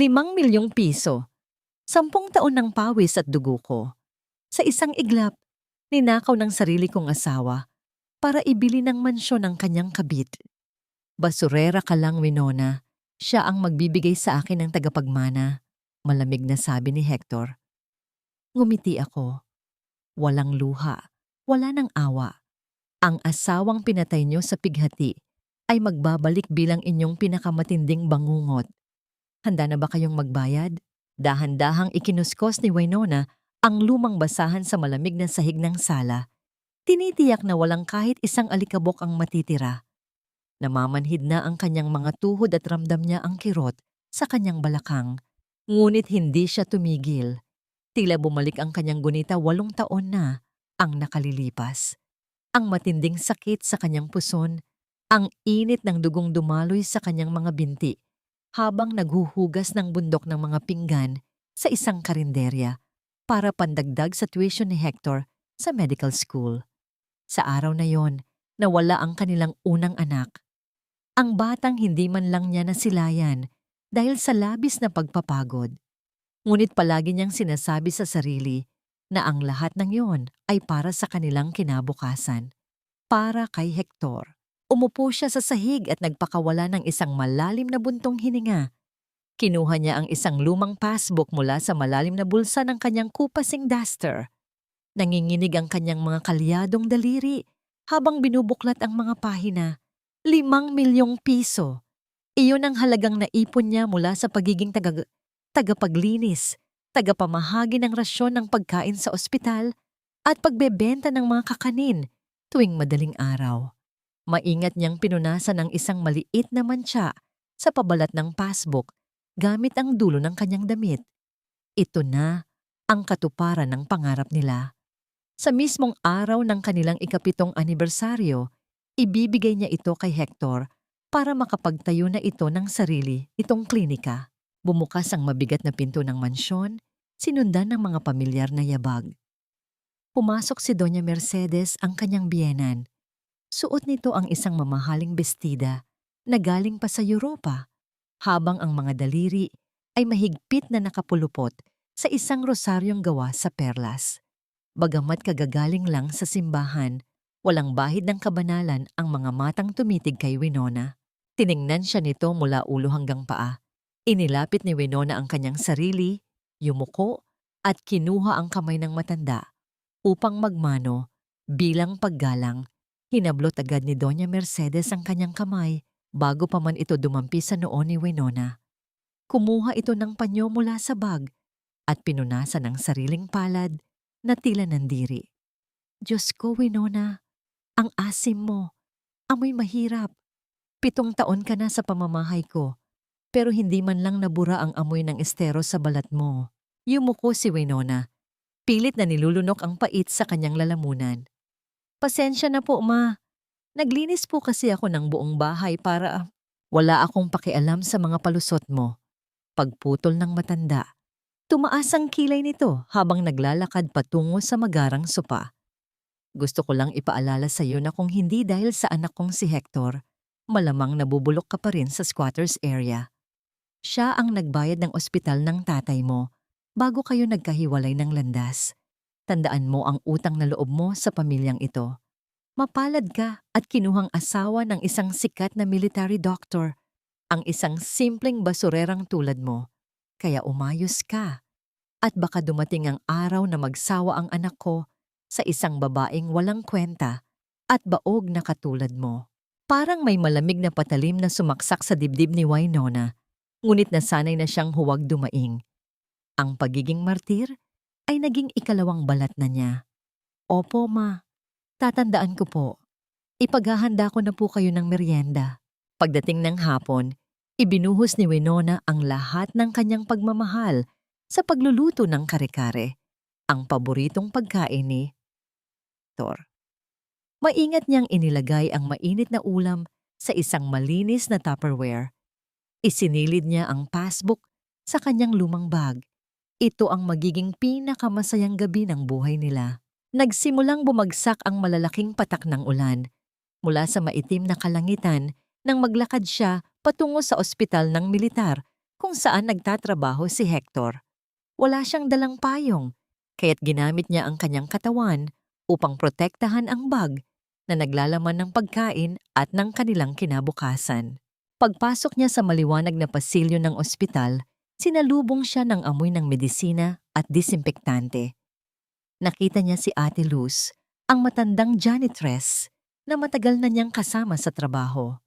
₱5,000,000. 10 taon ng pawis at dugo ko. Sa isang iglap, ninakaw ng sarili kong asawa para ibili ng mansyon ang kanyang kabit. Basurera ka lang, Winona. Siya ang magbibigay sa akin ng tagapagmana, malamig na sabi ni Hector. Ngumiti ako. Walang luha, wala ng awa. Ang asawang pinatay niyo sa pighati ay magbabalik bilang inyong pinakamatinding bangungot. Handa na ba kayong magbayad? Dahan-dahang ikinuskos ni Winona ang lumang basahan sa malamig na sahig ng sala. Tinitiyak na walang kahit isang alikabok ang matitira. Namamanhid na ang kanyang mga tuhod at ramdam niya ang kirot sa kanyang balakang. Ngunit hindi siya tumigil. Tila bumalik ang kanyang gunita 8 taon na ang nakalilipas. Ang matinding sakit sa kanyang puson, ang init ng dugong dumaloy sa kanyang mga binti habang naghuhugas ng bundok ng mga pinggan sa isang karinderya para pandagdag sa tuition ni Hector sa medical school. Sa araw na yon, nawala ang kanilang unang anak. Ang batang hindi man lang niya nasilayan dahil sa labis na pagpapagod. Ngunit palagi niyang sinasabi sa sarili na ang lahat ng yon ay para sa kanilang kinabukasan. Para kay Hector. Umupo siya sa sahig at nagpakawala ng isang malalim na buntong hininga. Kinuha niya ang isang lumang passbook mula sa malalim na bulsa ng kanyang kupasing duster. Nanginginig ang kanyang mga kalyadong daliri habang binubuklat ang mga pahina. ₱5,000,000. Iyon ang halagang naipon niya mula sa pagiging tagapaglinis, tagapamahagi ng rasyon ng pagkain sa ospital at pagbebenta ng mga kakanin tuwing madaling araw. Maingat niyang pinunasan ang isang maliit na mantsa sa pabalat ng passbook gamit ang dulo ng kanyang damit. Ito na ang katuparan ng pangarap nila. Sa mismong araw ng kanilang ika-7 anibersaryo, ibibigay niya ito kay Hector para makapagtayo na ito ng sarili itong klinika. Bumukas ang mabigat na pinto ng mansyon, sinundan ng mga pamilyar na yabag. Pumasok si Doña Mercedes, ang kanyang biyenan. Suot nito ang isang mamahaling bestida na galing pa sa Europa, habang ang mga daliri ay mahigpit na nakapulupot sa isang rosaryong gawa sa perlas. Bagamat kagagaling lang sa simbahan, walang bahid ng kabanalan ang mga matang tumitig kay Winona. Tiningnan siya nito mula ulo hanggang paa. Inilapit ni Winona ang kanyang sarili, yumuko, at kinuha ang kamay ng matanda upang magmano bilang paggalang. Hinablot agad ni Doña Mercedes ang kanyang kamay bago pa man ito dumampi sa noo ni Winona. Kumuha ito ng panyo mula sa bag at pinunasan ang sariling palad na tila nandiri. Diyos ko, Winona, ang asim mo. Amoy mahirap. 7 taon ka na sa pamamahay ko, pero hindi man lang nabura ang amoy ng estero sa balat mo. Yumuko si Winona. Pilit na nilulunok ang pait sa kanyang lalamunan. Pasensya na po, Ma. Naglinis po kasi ako ng buong bahay para wala akong pakialam sa mga palusot mo. Pagputol ng matanda. Tumaas ang kilay nito habang naglalakad patungo sa magarang sopa. Gusto ko lang ipaalala sa iyo na kung hindi dahil sa anak kong si Hector, malamang nabubulok ka pa rin sa squatters area. Siya ang nagbayad ng ospital ng tatay mo bago kayo nagkahiwalay ng landas. Tandaan mo ang utang na loob mo sa pamilyang ito. Mapalad ka at kinuhang asawa ng isang sikat na military doctor, ang isang simpleng basurerang tulad mo. Kaya umayos ka. At baka dumating ang araw na magsawa ang anak ko sa isang babaeng walang kwenta at baog na katulad mo. Parang may malamig na patalim na sumaksak sa dibdib ni Winona, ngunit nasanay na siyang huwag dumaing. Ang pagiging martir ay naging ikalawang balat na niya. Opo, Ma. Tatandaan ko po. Ipaghahanda ko na po kayo ng merienda. Pagdating ng hapon, ibinuhos ni Winona ang lahat ng kanyang pagmamahal sa pagluluto ng kare-kare, ang paboritong pagkain ni Hector. Maingat niyang inilagay ang mainit na ulam sa isang malinis na Tupperware. Isinilid niya ang passbook sa kanyang lumang bag. Ito ang magiging pinakamasayang gabi ng buhay nila. Nagsimulang bumagsak ang malalaking patak ng ulan mula sa maitim na kalangitan nang maglakad siya patungo sa ospital ng militar kung saan nagtatrabaho si Hector. Wala siyang dalang payong, kaya't ginamit niya ang kanyang katawan upang protektahan ang bag na naglalaman ng pagkain at ng kanilang kinabukasan. Pagpasok niya sa maliwanag na pasilyo ng ospital, sinalubong siya ng amoy ng medisina at disinfektante. Nakita niya si Ate Luz, ang matandang janitress na matagal na niyang kasama sa trabaho.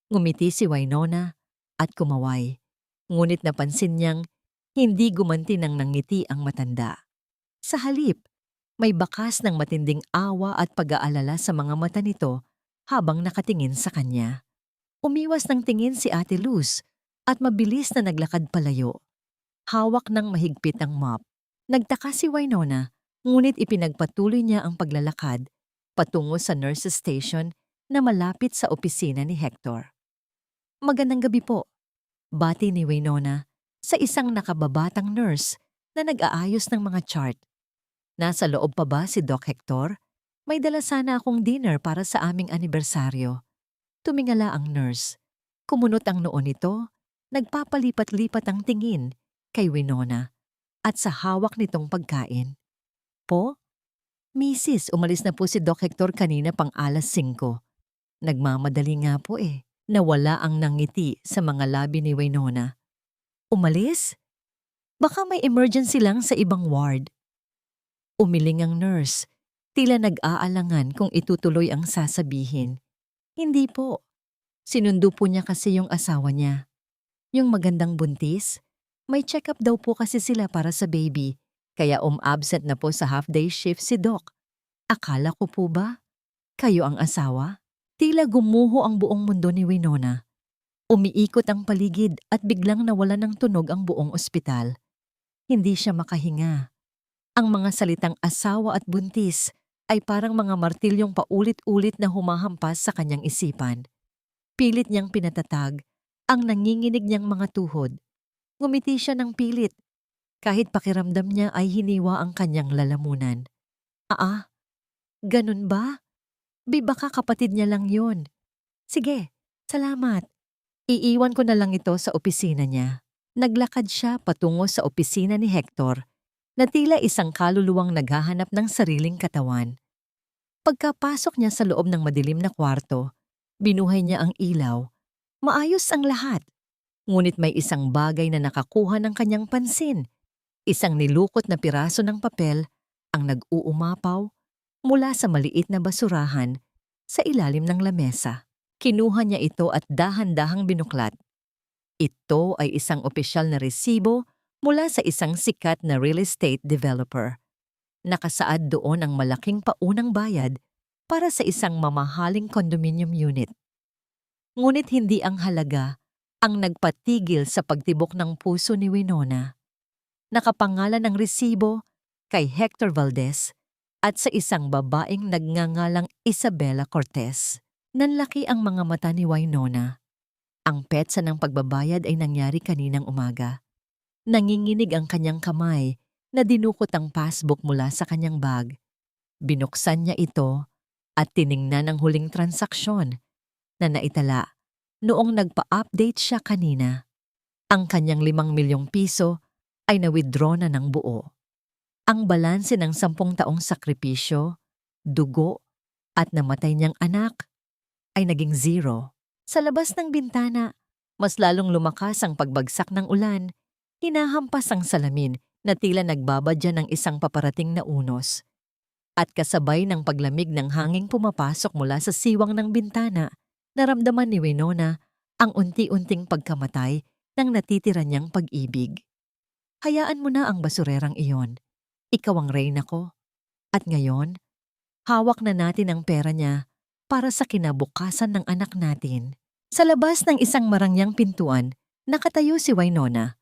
Ngumiti si Winona at kumaway, ngunit napansin niyang hindi gumanti ng nangiti ang matanda. Sa halip, may bakas ng matinding awa at pag-aalala sa mga mata nito habang nakatingin sa kanya. Umiwas ng tingin si Ate Luz at mabilis na naglakad palayo. Hawak ng mahigpit ang mop. Nagtaka si Winona, ngunit ipinagpatuloy niya ang paglalakad patungo sa nurse's station na malapit sa opisina ni Hector. "Magandang gabi po," bati ni Winona sa isang nakababatang nurse na nag-aayos ng mga chart. "Nasa loob pa ba si Doc Hector? May dala sana akong dinner para sa aming anibersaryo." Tumingala ang nurse. Kumunot ang noo nito, nagpapalipat-lipat ang tingin kay Winona at sa hawak nitong pagkain. "Po? Mrs., umalis na po si Doc Hector kanina pang 5:00. Nagmamadali nga po eh." Nawala ang nangiti sa mga labi ni Winona. "Umalis? Baka may emergency lang sa ibang ward." Umiling ang nurse, tila nag-aalangan kung itutuloy ang sasabihin. "Hindi po. Sinundo po niya kasi yung asawa niya. Yung magandang buntis. May check-up daw po kasi sila para sa baby, kaya absent na po sa half-day shift si Doc. Akala ko po ba kayo ang asawa?" Tila gumuho ang buong mundo ni Winona. Umiikot ang paligid at biglang nawala ng tunog ang buong ospital. Hindi siya makahinga. Ang mga salitang asawa at buntis ay parang mga martilyong paulit-ulit na humahampas sa kanyang isipan. Pilit niyang pinatatag ang nanginginig niyang mga tuhod. Ngumiti siya ng pilit, kahit pakiramdam niya ay hiniwa ang kanyang lalamunan. Ganun ba? Baka kapatid niya lang yun. Sige, salamat. Iiwan ko na lang ito sa opisina niya." Naglakad siya patungo sa opisina ni Hector na tila isang kaluluwang naghahanap ng sariling katawan. Pagkapasok niya sa loob ng madilim na kwarto, binuhay niya ang ilaw. Maayos ang lahat. Ngunit may isang bagay na nakakuha ng kanyang pansin. Isang nilukot na piraso ng papel ang nag-uumapaw mula sa maliit na basurahan sa ilalim ng lamesa. Kinuha niya ito at dahan-dahang binuklat. Ito ay isang opisyal na resibo mula sa isang sikat na real estate developer. Nakasaad doon ang malaking paunang bayad para sa isang mamahaling condominium unit. Ngunit hindi ang halaga ang nagpatigil sa pagtibok ng puso ni Winona. Nakapangalan ng resibo kay Hector Valdez at sa isang babaeng nagngangalang Isabela Cortez. Nanlaki ang mga mata ni Winona. Ang petsa ng pagbabayad ay nangyari kaninang umaga. Nanginginig ang kanyang kamay na dinukot ang passbook mula sa kanyang bag. Binuksan niya ito at tiningnan ang huling transaksyon na naitala noong nagpa-update siya kanina. Ang kanyang 5 milyong piso ay na-withdraw na ng buo. Ang balanse ng 10 taong sakripisyo, dugo at namatay niyang anak ay naging 0. Sa labas ng bintana, mas lalong lumakas ang pagbagsak ng ulan. Hinahampas ang salamin na tila nagbabadya ng isang paparating na unos. At kasabay ng paglamig ng hanging pumapasok mula sa siwang ng bintana, naramdaman ni Winona ang unti-unting pagkamatay ng natitira niyang pag-ibig. Hayaan mo na ang basurerang iyon. Ikaw ang reyna ko. At ngayon, hawak na natin ang pera niya para sa kinabukasan ng anak natin. Sa labas ng isang marangyang pintuan, nakatayo si Winona.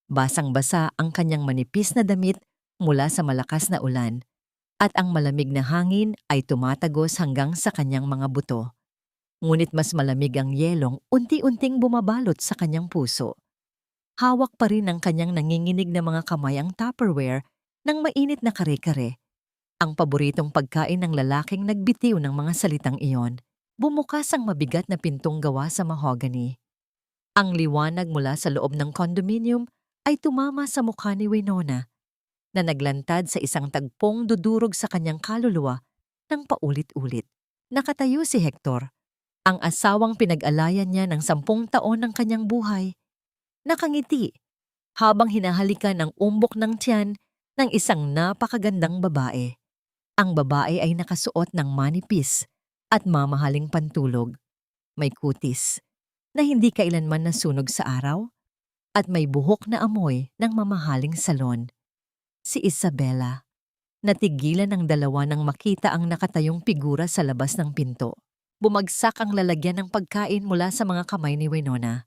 Basang-basa ang kanyang manipis na damit mula sa malakas na ulan, at ang malamig na hangin ay tumatagos hanggang sa kanyang mga buto. Ngunit mas malamig ang yelong unti-unting bumabalot sa kanyang puso. Hawak pa rin ng kanyang nanginginig na mga kamay ang Tupperware ng mainit na kare-kare, ang paboritong pagkain ng lalaking nagbitiw ng mga salitang iyon. Bumukas ang mabigat na pintong gawa sa mahogany. Ang liwanag mula sa loob ng condominium ay tumama sa mukha ni Winona na naglantad sa isang tagpong dudurog sa kanyang kaluluwa ng paulit-ulit. Nakatayo si Hector, ang asawang pinag-alayan niya ng 10 taon ng kanyang buhay. Nakangiti habang hinahalikan ang umbok ng tiyan ng isang napakagandang babae. Ang babae ay nakasuot ng manipis at mamahaling pantulog. May kutis na hindi kailanman nasunog sa araw at may buhok na amoy ng mamahaling salon. Si Isabela. Natigilan ang dalawa nang makita ang nakatayong figura sa labas ng pinto. Bumagsak ang lalagyan ng pagkain mula sa mga kamay ni Winona.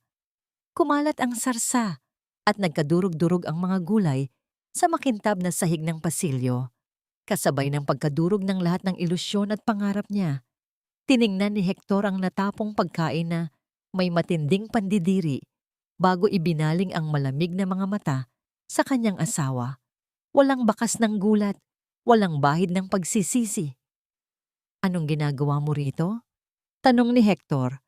Kumalat ang sarsa at nagkadurog-durog ang mga gulay sa makintab na sahig ng pasilyo. Kasabay ng pagkadurog ng lahat ng ilusyon at pangarap niya, tiningnan ni Hector ang natapong pagkain na may matinding pandidiri bago ibinaling ang malamig na mga mata sa kanyang asawa. Walang bakas ng gulat, walang bahid ng pagsisisi. "Anong ginagawa mo rito?" tanong ni Hector.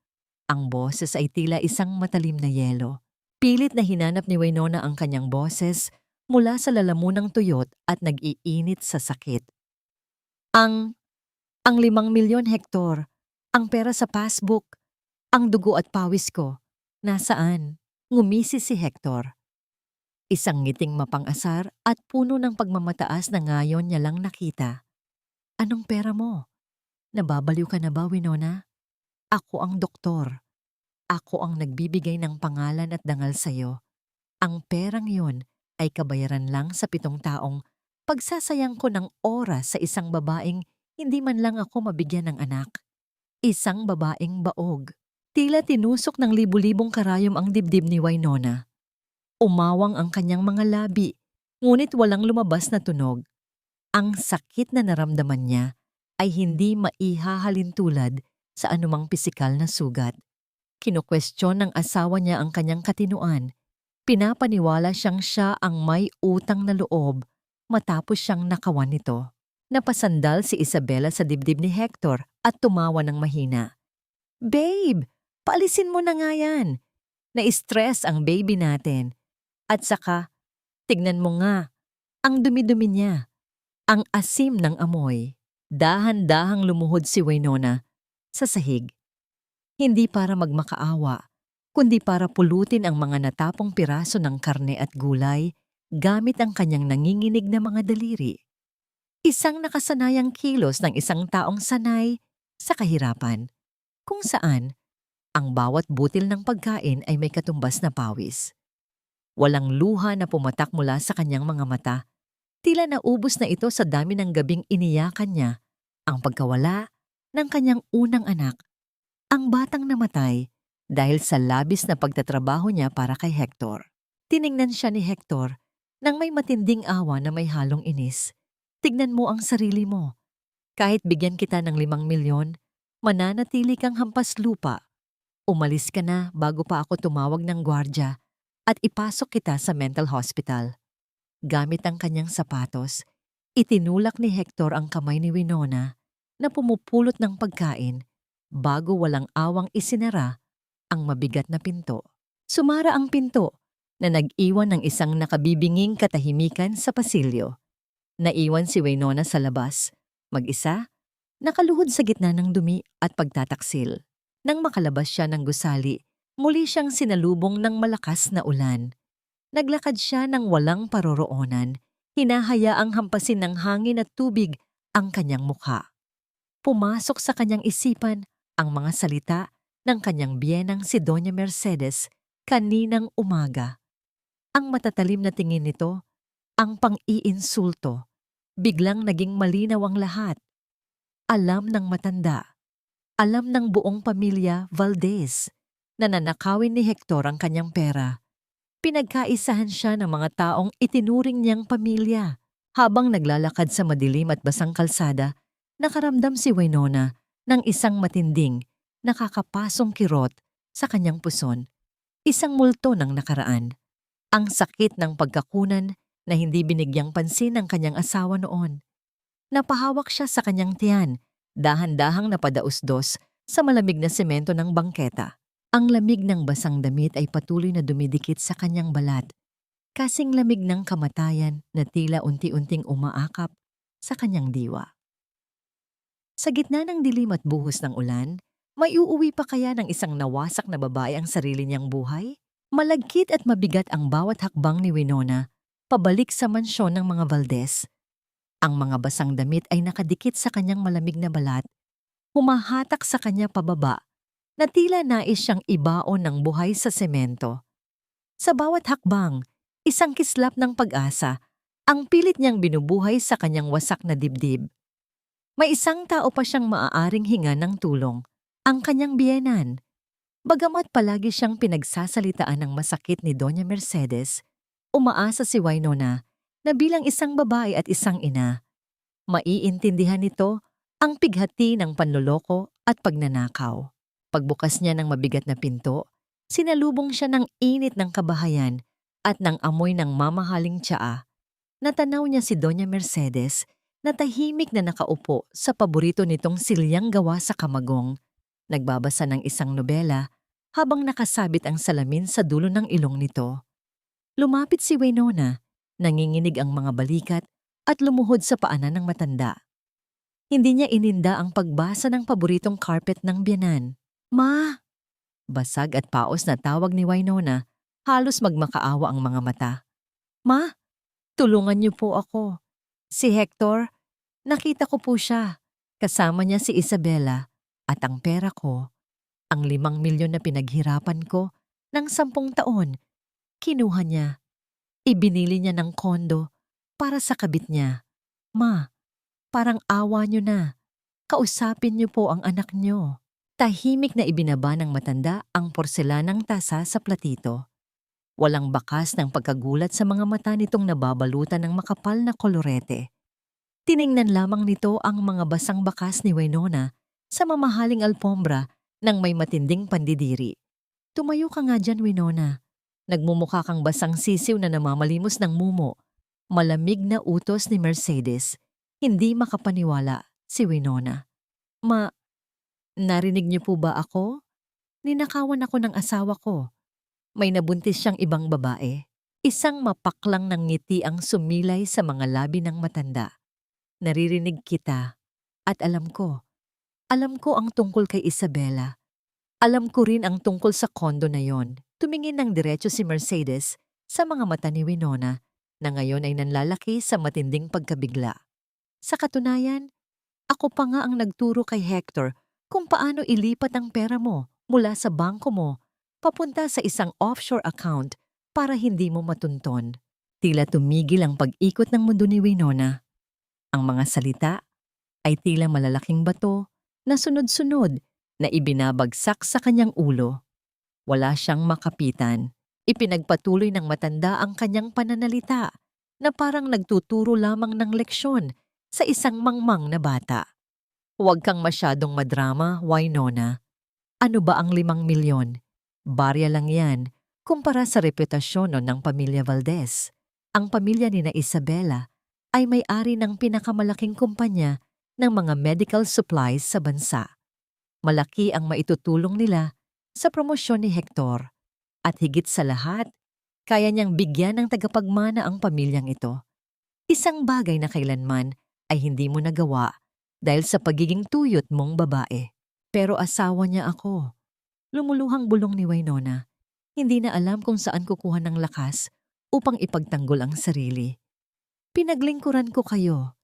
Ang boses ay tila isang matalim na yelo. Pilit na hinanap ni Winona ang kanyang boses mula sa lalamunang tuyot at nag-iinit sa sakit. Ang 5 milyon, Hector. Ang pera sa passbook. Ang dugo at pawis ko. Nasaan? Ngumisi si Hector. Isang ngiting mapang-asar at puno ng pagmamataas na ngayon niya lang nakita. "Anong pera mo? Nababaliw ka na ba, Winona? Ako ang doktor. Ako ang nagbibigay ng pangalan at dangal sa'yo. Ang perang yon ay kabayaran lang sa 7 taong pagsasayang ko ng oras sa isang babaeng hindi man lang ako mabigyan ng anak. Isang babaeng baog." Tila tinusok ng libu-libong karayom ang dibdib ni Winona. Umawang ang kanyang mga labi, ngunit walang lumabas na tunog. Ang sakit na naramdaman niya ay hindi maihahalin tulad sa anumang pisikal na sugat. Kinukwestiyon ng asawa niya ang kanyang katinuan. Pinapaniwala siyang siya ang may utang na loob matapos siyang nakawan nito. Napasandal si Isabela sa dibdib ni Hector at tumawa ng mahina. "Babe, paalisin mo na nga yan. Na-stress ang baby natin. At saka, tignan mo nga, ang dumi-dumi niya. Ang asim ng amoy." Dahan-dahang lumuhod si Winona sa sahig. Hindi para magmakaawa, kundi para pulutin ang mga natapong piraso ng karne at gulay gamit ang kanyang nanginginig na mga daliri. Isang nakasanayang kilos ng isang taong sanay sa kahirapan, kung saan ang bawat butil ng pagkain ay may katumbas na pawis. Walang luha na pumatak mula sa kanyang mga mata. Tila naubos na ito sa dami ng gabing iniyakan niya ang pagkawala ng kanyang unang anak, ang batang namatay dahil sa labis na pagtatrabaho niya para kay Hector. Tiningnan siya ni Hector nang may matinding awa na may halong inis. "Tignan mo ang sarili mo. Kahit bigyan kita ng 5 milyon, mananatili kang hampas lupa. Umalis ka na bago pa ako tumawag ng gwardya at ipasok kita sa mental hospital." Gamit ang kanyang sapatos, itinulak ni Hector ang kamay ni Winona na pumupulot ng pagkain bago walang awang isinara ang mabigat na pinto. Sumara ang pinto na nag-iwan ng isang nakabibinging katahimikan sa pasilyo. Naiwan si Winona sa labas, mag-isa, nakaluhod sa gitna ng dumi at pagtataksil. Nang makalabas siya ng gusali, muli siyang sinalubong ng malakas na ulan. Naglakad siya ng walang paroroonan, hinahayaang hampasin ng hangin at tubig ang kanyang mukha. Pumasok sa kanyang isipan ang mga salita ng kanyang biyenang si Doña Mercedes kaninang umaga. Ang matatalim na tingin nito, ang pang-iinsulto, biglang naging malinaw ang lahat. Alam ng matanda, alam ng buong pamilya Valdez na nanakawin ni Hector ang kanyang pera. Pinagkaisahan siya ng mga taong itinuring niyang pamilya. Habang naglalakad sa madilim at basang kalsada, nakaramdam si Winona ng isang matinding, nakakapasong kirot sa kanyang puson. Isang multo ng nakaraan. Ang sakit ng pagkakunan na hindi binigyang pansin ng kanyang asawa noon. Napahawak siya sa kanyang tiyan, dahan-dahang napadausdos sa malamig na semento ng bangketa. Ang lamig ng basang damit ay patuloy na dumidikit sa kanyang balat, kasing lamig ng kamatayan na tila unti-unting umaakap sa kanyang diwa. Sa gitna ng dilim at buhos ng ulan, may uuwi pa kaya ng isang nawasak na babae ang sarili niyang buhay? Malagkit at mabigat ang bawat hakbang ni Winona pabalik sa mansyon ng mga Valdez. Ang mga basang damit ay nakadikit sa kanyang malamig na balat, humahatak sa kanya pababa na tila nais siyang ibaon ng buhay sa semento. Sa bawat hakbang, isang kislap ng pag-asa ang pilit niyang binubuhay sa kanyang wasak na dibdib. May isang tao pa siyang maaaring hinga ng tulong, ang kanyang biyenan. Bagamat palagi siyang pinagsasalitaan ng masakit ni Doña Mercedes, umaasa si Winona na bilang isang babae at isang ina, maiintindihan nito ang pighati ng panloloko at pagnanakaw. Pagbukas niya ng mabigat na pinto, sinalubong siya ng init ng kabahayan at ng amoy ng mamahaling tsaa. Natanaw niya si Doña Mercedes na tahimik na nakaupo sa paborito nitong silyang gawa sa kamagong, nagbabasa ng isang nobela habang nakasabit ang salamin sa dulo ng ilong nito. Lumapit si Winona, nanginginig ang mga balikat at lumuhod sa paanan ng matanda. Hindi niya ininda ang pagbasa ng paboritong carpet ng biyenan. "Ma!" Basag at paos na tawag ni Winona, halos magmakaawa ang mga mata. "Ma, tulungan niyo po ako. Si Hector, nakita ko po siya. Kasama niya si Isabela at ang pera ko, ang 5 milyon na pinaghirapan ko ng 10 taon, kinuha niya. Ibinili niya ng kondo para sa kabit niya. Ma, parang awa niyo na. Kausapin niyo po ang anak niyo." Tahimik na ibinaba ng matanda ang porselanang tasa sa platito. Walang bakas ng pagkagulat sa mga mata nitong nababalutan ng makapal na kolorete. Tiningnan lamang nito ang mga basang bakas ni Winona sa mamahaling alpombra ng may matinding pandidiri. "Tumayo ka nga dyan, Winona. Nagmumukha kang basang sisiw na namamalimos ng mumo." Malamig na utos ni Mercedes. Hindi makapaniwala si Winona. "Narinig niyo po ba ako? Ninakawan ako ng asawa ko. May nabuntis siyang ibang babae." Isang mapaklang ng ngiti ang sumilay sa mga labi ng matanda. "Naririnig kita at alam ko. Alam ko ang tungkol kay Isabela. Alam ko rin ang tungkol sa kondo na yon." Tumingin ng diretso si Mercedes sa mga mata ni Winona na ngayon ay nanlalaki sa matinding pagkabigla. "Sa katunayan, ako pa nga ang nagturo kay Hector kung paano ilipat ang pera mo mula sa bangko mo papunta sa isang offshore account para hindi mo matunton." Tila tumigil ang pag-ikot ng mundo ni Winona. Ang mga salita ay tila malalaking bato na sunod-sunod na ibinabagsak sa kanyang ulo. Wala siyang makapitan. Ipinagpatuloy ng matanda ang kanyang pananalita na parang nagtuturo lamang ng leksyon sa isang mangmang na bata. "Huwag kang masyadong madrama, Winona. Ano ba ang 5 milyon? Barya lang yan kumpara sa reputasyon ng pamilya Valdez. Ang pamilya ni na Isabela ay may-ari ng pinakamalaking kumpanya ng mga medical supplies sa bansa. Malaki ang maitutulong nila sa promosyon ni Hector. At higit sa lahat, kaya niyang bigyan ng tagapagmana ang pamilyang ito. Isang bagay na kailanman ay hindi mo nagawa dahil sa pagiging tuyot mong babae." "Pero asawa niya ako." Lumuluhang bulong ni Winona. Hindi na alam kung saan kukuha ng lakas upang ipagtanggol ang sarili. "Pinaglingkuran ko kayo.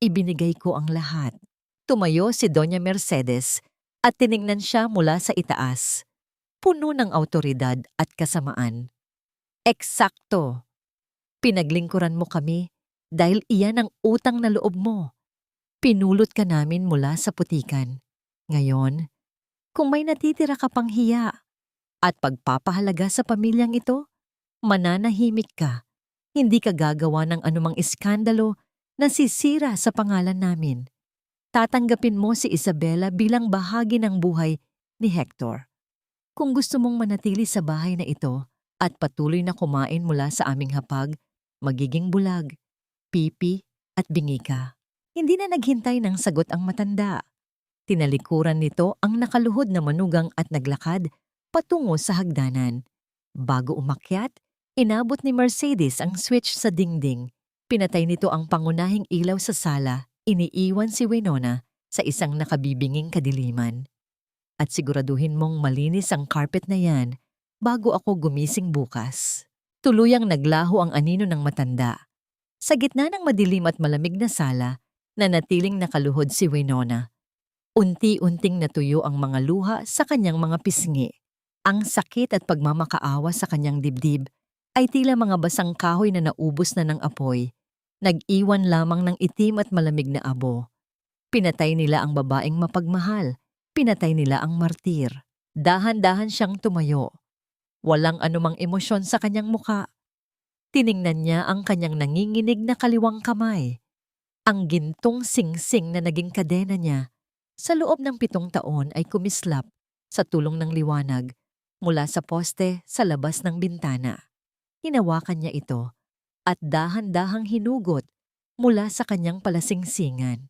Ibinigay ko ang lahat." Tumayo si Doña Mercedes at tiningnan siya mula sa itaas, puno ng awtoridad at kasamaan. "Eksakto. Pinaglingkuran mo kami dahil iyan ang utang na loob mo. Pinulot ka namin mula sa putikan. Ngayon, kung may natitira ka pang hiya at pagpapahalaga sa pamilyang ito, mananahimik ka. Hindi ka gagawa ng anumang iskandalo na sisira sa pangalan namin. Tatanggapin mo si Isabela bilang bahagi ng buhay ni Hector. Kung gusto mong manatili sa bahay na ito at patuloy na kumain mula sa aming hapag, magiging bulag, pipi at bingi ka." Hindi na naghintay ng sagot ang matanda. Tinalikuran nito ang nakaluhod na manugang at naglakad patungo sa hagdanan. Bago umakyat, inabot ni Mercedes ang switch sa dingding. Pinatay nito ang pangunahing ilaw sa sala, iniiwan si Winona sa isang nakabibinging kadiliman. At siguraduhin mong malinis ang carpet na yan bago ako gumising bukas. Tuluyang naglaho ang anino ng matanda. Sa gitna ng madilim at malamig na sala, nanatiling nakaluhod si Winona. Unti-unting natuyo ang mga luha sa kanyang mga pisngi. Ang sakit at pagmamakaawa sa kanyang dibdib ay tila mga basang kahoy na naubos na ng apoy. Nag-iwan lamang ng itim at malamig na abo. Pinatay nila ang babaeng mapagmahal. Pinatay nila ang martir. Dahan-dahan siyang tumayo. Walang anumang emosyon sa kanyang muka. Tiningnan niya ang kanyang nanginginig na kaliwang kamay. Ang gintong singsing na naging kadena niya sa loob ng 7 taon ay kumislap sa tulong ng liwanag mula sa poste sa labas ng bintana. Hinawakan niya ito at dahan-dahang hinugot mula sa kanyang palasingsingan.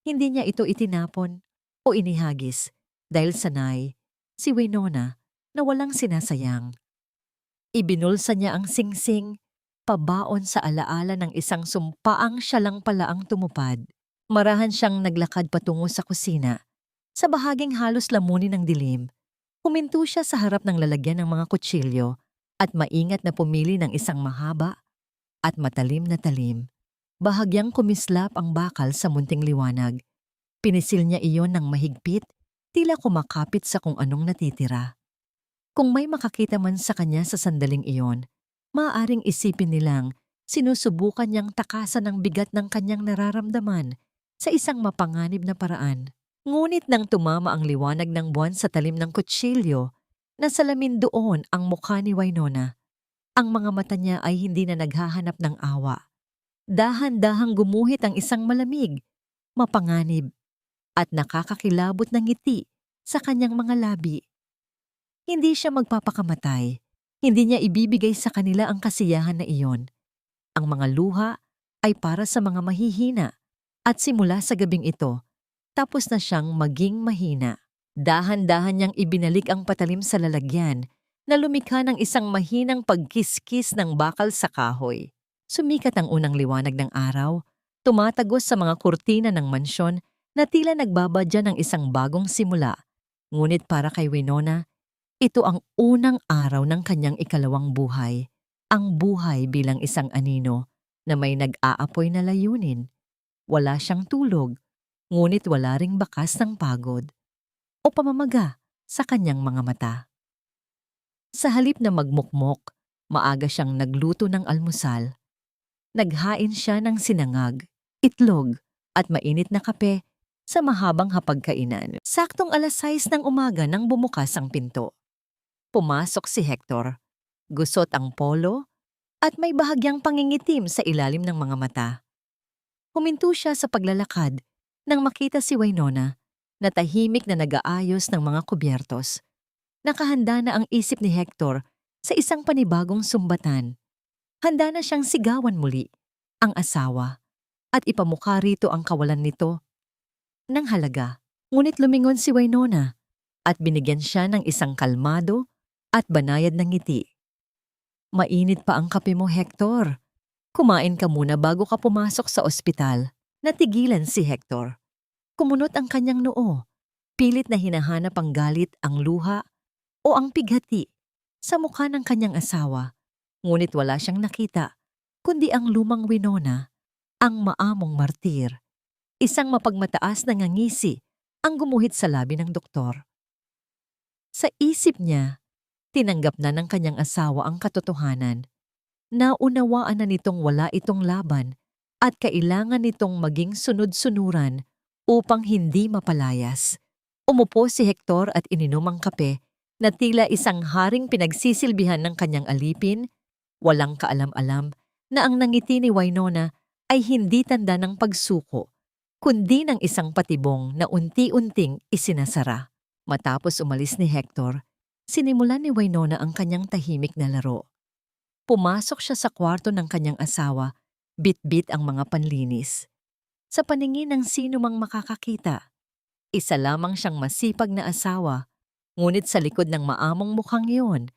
Hindi niya ito itinapon o inihagis dahil sanay si Winona na walang sinasayang. Ibinulsa niya ang singsing, pabaon sa alaala ng isang sumpaang siya lang pala ang tumupad. Marahan siyang naglakad patungo sa kusina. Sa bahaging halos lamunin ng dilim, huminto siya sa harap ng lalagyan ng mga kutsilyo at maingat na pumili ng isang mahaba at matalim na talim. Bahagyang kumislap ang bakal sa munting liwanag. Pinisil niya iyon ng mahigpit, tila kumakapit sa kung anong natitira. Kung may makakita man sa kanya sa sandaling iyon, maaaring isipin nilang sinusubukan niyang takasan ang bigat ng kanyang nararamdaman sa isang mapanganib na paraan. Ngunit nang tumama ang liwanag ng buwan sa talim ng kutsilyo, nasalamin doon ang mukha ni Winona. Ang mga mata niya ay hindi na naghahanap ng awa. Dahan-dahang gumuhit ang isang malamig, mapanganib, at nakakakilabot na ngiti sa kanyang mga labi. Hindi siya magpapakamatay. Hindi niya ibibigay sa kanila ang kasiyahan na iyon. Ang mga luha ay para sa mga mahihina at simula sa gabing ito, tapos na siyang maging mahina. Dahan-dahan niyang ibinalik ang patalim sa lalagyan na lumikha ng isang mahinang pagkiskis ng bakal sa kahoy. Sumikat ang unang liwanag ng araw, tumatagos sa mga kurtina ng mansyon na tila nagbabadya ng isang bagong simula. Ngunit para kay Winona, ito ang unang araw ng kanyang ikalawang buhay, ang buhay bilang isang anino na may nag-aapoy na layunin. Wala siyang tulog, ngunit wala ring bakas ng pagod o pamamaga sa kanyang mga mata. Sa halip na magmukmok, maaga siyang nagluto ng almusal. Naghain siya ng sinangag, itlog at mainit na kape sa mahabang hapagkainan. Saktong 6:00 ng umaga nang bumukas ang pinto. Pumasok si Hector, gusot ang polo at may bahagyang pangingitim sa ilalim ng mga mata. Huminto siya sa paglalakad nang makita si Winona na tahimik na nag-aayos ng mga kubyertos. Nakahanda na ang isip ni Hector sa isang panibagong sumbatan. Handa na siyang sigawan muli ang asawa at ipamukha rito ang kawalan nito ng halaga. Ngunit lumingon si Winona at binigyan siya ng isang kalmado at banayad na ngiti. Mainit pa ang kape mo, Hector. Kumain ka muna bago ka pumasok sa ospital. Natigilan si Hector. Kumunot ang kanyang noo. Pilit na hinahanap ang galit, ang luha o ang pighati sa mukha ng kanyang asawa. Ngunit wala siyang nakita, kundi ang lumang Winona, ang maamong martir. Isang mapagmataas na ngangisi ang gumuhit sa labi ng doktor. Sa isip niya, tinanggap na ng kanyang asawa ang katotohanan. Naunawaan na nitong wala itong laban at kailangan nitong maging sunod-sunuran upang hindi mapalayas. Umupo si Hector at ininom ang kape na tila isang haring pinagsisilbihan ng kanyang alipin. Walang kaalam-alam na ang nangiti ni Winona ay hindi tanda ng pagsuko, kundi ng isang patibong na unti-unting isinasara. Matapos umalis ni Hector, sinimulan ni Winona ang kanyang tahimik na laro. Pumasok siya sa kwarto ng kanyang asawa, bit-bit ang mga panlinis. Sa paningin ng sino mang makakakita, isa lamang siyang masipag na asawa, Ngunit sa likod ng maamong mukhang iyon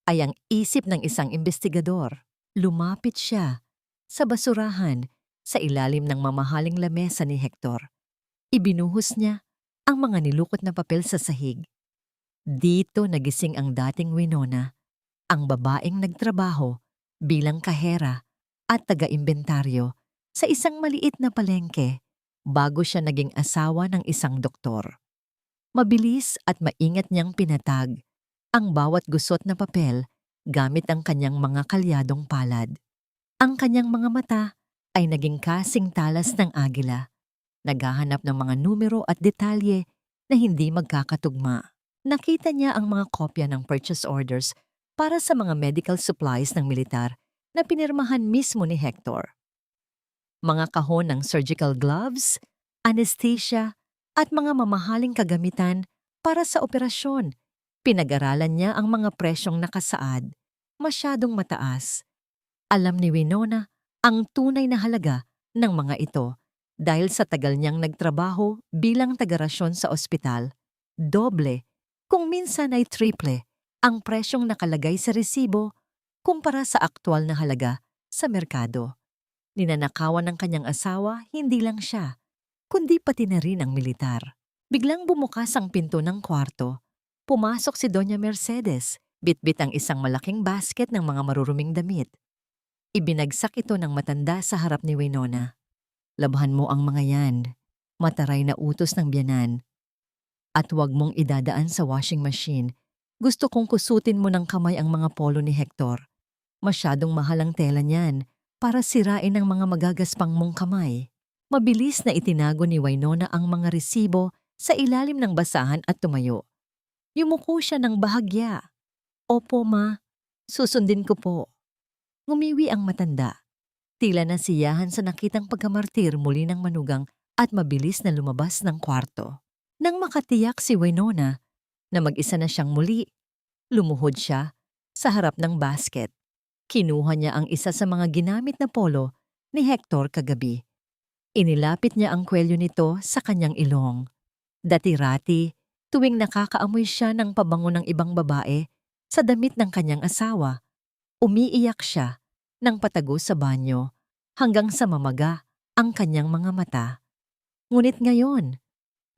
ay ang isip ng isang investigador. Lumapit siya sa basurahan sa ilalim ng mamahaling lamesa ni Hector. Ibinuhos niya ang mga nilukot na papel sa sahig. Dito nagising ang dating Winona, ang babaeng nagtrabaho bilang kahera at taga-imbentaryo sa isang maliit na palengke bago siya naging asawa ng isang doktor. Mabilis at maingat niyang pinatag ang bawat gusot na papel gamit ang kanyang mga kalyadong palad. Ang kanyang mga mata ay naging kasing talas ng agila, naghahanap ng mga numero at detalye na hindi magkakatugma. Nakita niya ang mga kopya ng purchase orders para sa mga medical supplies ng militar na pinirmahan mismo ni Hector. Mga kahon ng surgical gloves, anesthesia, at mga mamahaling kagamitan para sa operasyon. Pinag-aralan niya ang mga presyong nakasaad, masyadong mataas. Alam ni Winona ang tunay na halaga ng mga ito dahil sa tagal niyang nagtrabaho bilang taga-rasyon sa ospital. Doble, kung minsan ay triple, ang presyong nakalagay sa resibo kumpara sa aktwal na halaga sa merkado. Ninanakawan ng kanyang asawa hindi lang siya, kundi pati na rin ang militar. Biglang bumukas ang pinto ng kwarto. Pumasok si Doña Mercedes, bitbit ang isang malaking basket ng mga maruruming damit. Ibinagsak ito ng matanda sa harap ni Winona. Labhan mo ang mga yan, mataray na utos ng biyanan. At huwag mong idadaan sa washing machine. Gusto kong kusutin mo ng kamay ang mga polo ni Hector. Masyadong mahal ang tela niyan para sirain ang mga magagaspang mong kamay. Mabilis na itinago ni Winona ang mga resibo sa ilalim ng basahan at tumayo. Yumuko siya ng bahagya. Opo ma, susundin ko po. Ngumiwi ang matanda. Tila nasiyahan sa nakitang pagkamartir muli ng manugang at mabilis na lumabas ng kwarto. Nang makatiyak si Winona na mag-isa na siyang muli, lumuhod siya sa harap ng basket. Kinuha niya ang isa sa mga ginamit na polo ni Hector kagabi. Inilapit niya ang kwelyo nito sa kanyang ilong. Dati-rati, tuwing nakakaamoy siya ng pabango ng ibang babae sa damit ng kanyang asawa, umiiyak siya ng patago sa banyo hanggang sa mamaga ang kanyang mga mata. Ngunit ngayon,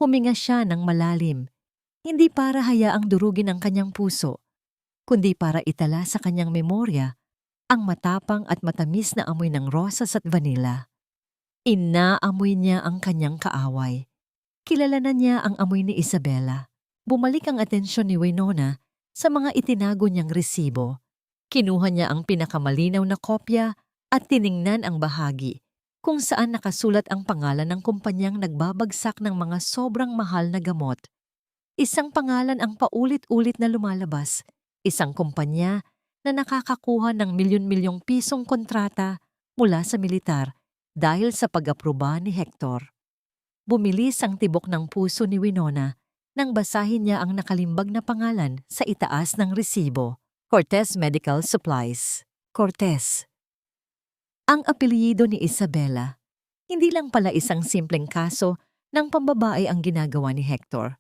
huminga siya ng malalim, hindi para hayaang durugin ang kanyang puso, kundi para itala sa kanyang memorya ang matapang at matamis na amoy ng rosas at vanilla. Inaamoy niya ang kanyang kaaway. Kilala na niya ang amoy ni Isabela. Bumalik ang atensyon ni Winona sa mga itinago niyang resibo. Kinuha niya ang pinakamalinaw na kopya at tiningnan ang bahagi kung saan nakasulat ang pangalan ng kumpanyang nagbabagsak ng mga sobrang mahal na gamot. Isang pangalan ang paulit-ulit na lumalabas, isang kumpanya na nakakakuha ng milyon-milyong pisong kontrata mula sa militar dahil sa pag-aproba ni Hector. Bumilis ang tibok ng puso ni Winona nang basahin niya ang nakalimbag na pangalan sa itaas ng resibo. Cortez Medical Supplies. Cortez. Ang apelyido ni Isabela. Hindi lang pala isang simpleng kaso ng pambabae ang ginagawa ni Hector.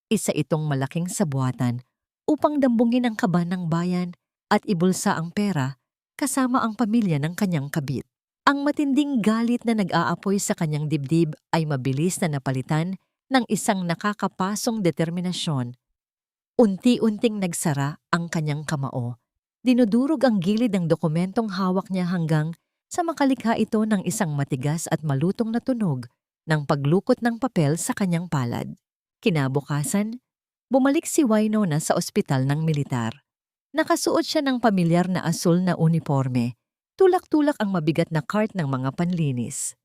Isa itong malaking sabuatan upang dambungin ang kaba ng bayan at ibulsa ang pera kasama ang pamilya ng kanyang kabit. Ang matinding galit na nag-aapoy sa kanyang dibdib ay mabilis na napalitan ng isang nakakapasong determinasyon. Unti-unting nagsara ang kanyang kamao. Dinudurog ang gilid ng dokumentong hawak niya hanggang sa makalikha ito ng isang matigas at malutong na tunog ng paglukot ng papel sa kanyang palad. Kinabukasan, bumalik si Winona sa ospital ng militar. Nakasuot siya ng pamilyar na asul na uniforme. Tulak-tulak ang mabigat na cart ng mga panlinis.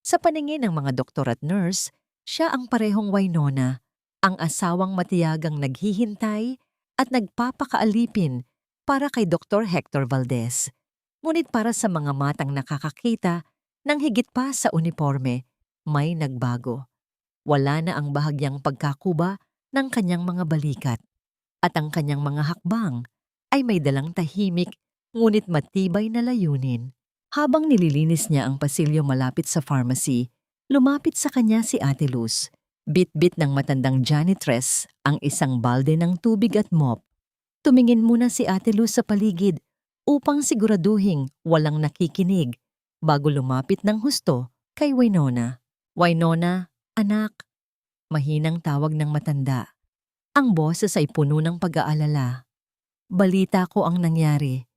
Sa paningin ng mga doktor at nurse, siya ang parehong Winona, ang asawang matiyagang naghihintay at nagpapakaalipin para kay Dr. Hector Valdez. Ngunit para sa mga matang nakakakita ng higit pa sa uniforme, may nagbago. Wala na ang bahagyang pagkakuba ng kanyang mga balikat at ang kanyang mga hakbang ay may dalang tahimik ngunit matibay na layunin. Habang nililinis niya ang pasilyo malapit sa pharmacy, lumapit sa kanya si Ate Luz. Bit-bit ng matandang janitress ang isang balde ng tubig at mop. Tumingin muna si Ate Luz sa paligid upang siguraduhing walang nakikinig bago lumapit ng husto kay Winona. Winona, anak, mahinang tawag ng matanda. Ang boses ay puno ng pag-aalala. Balita ko ang nangyari.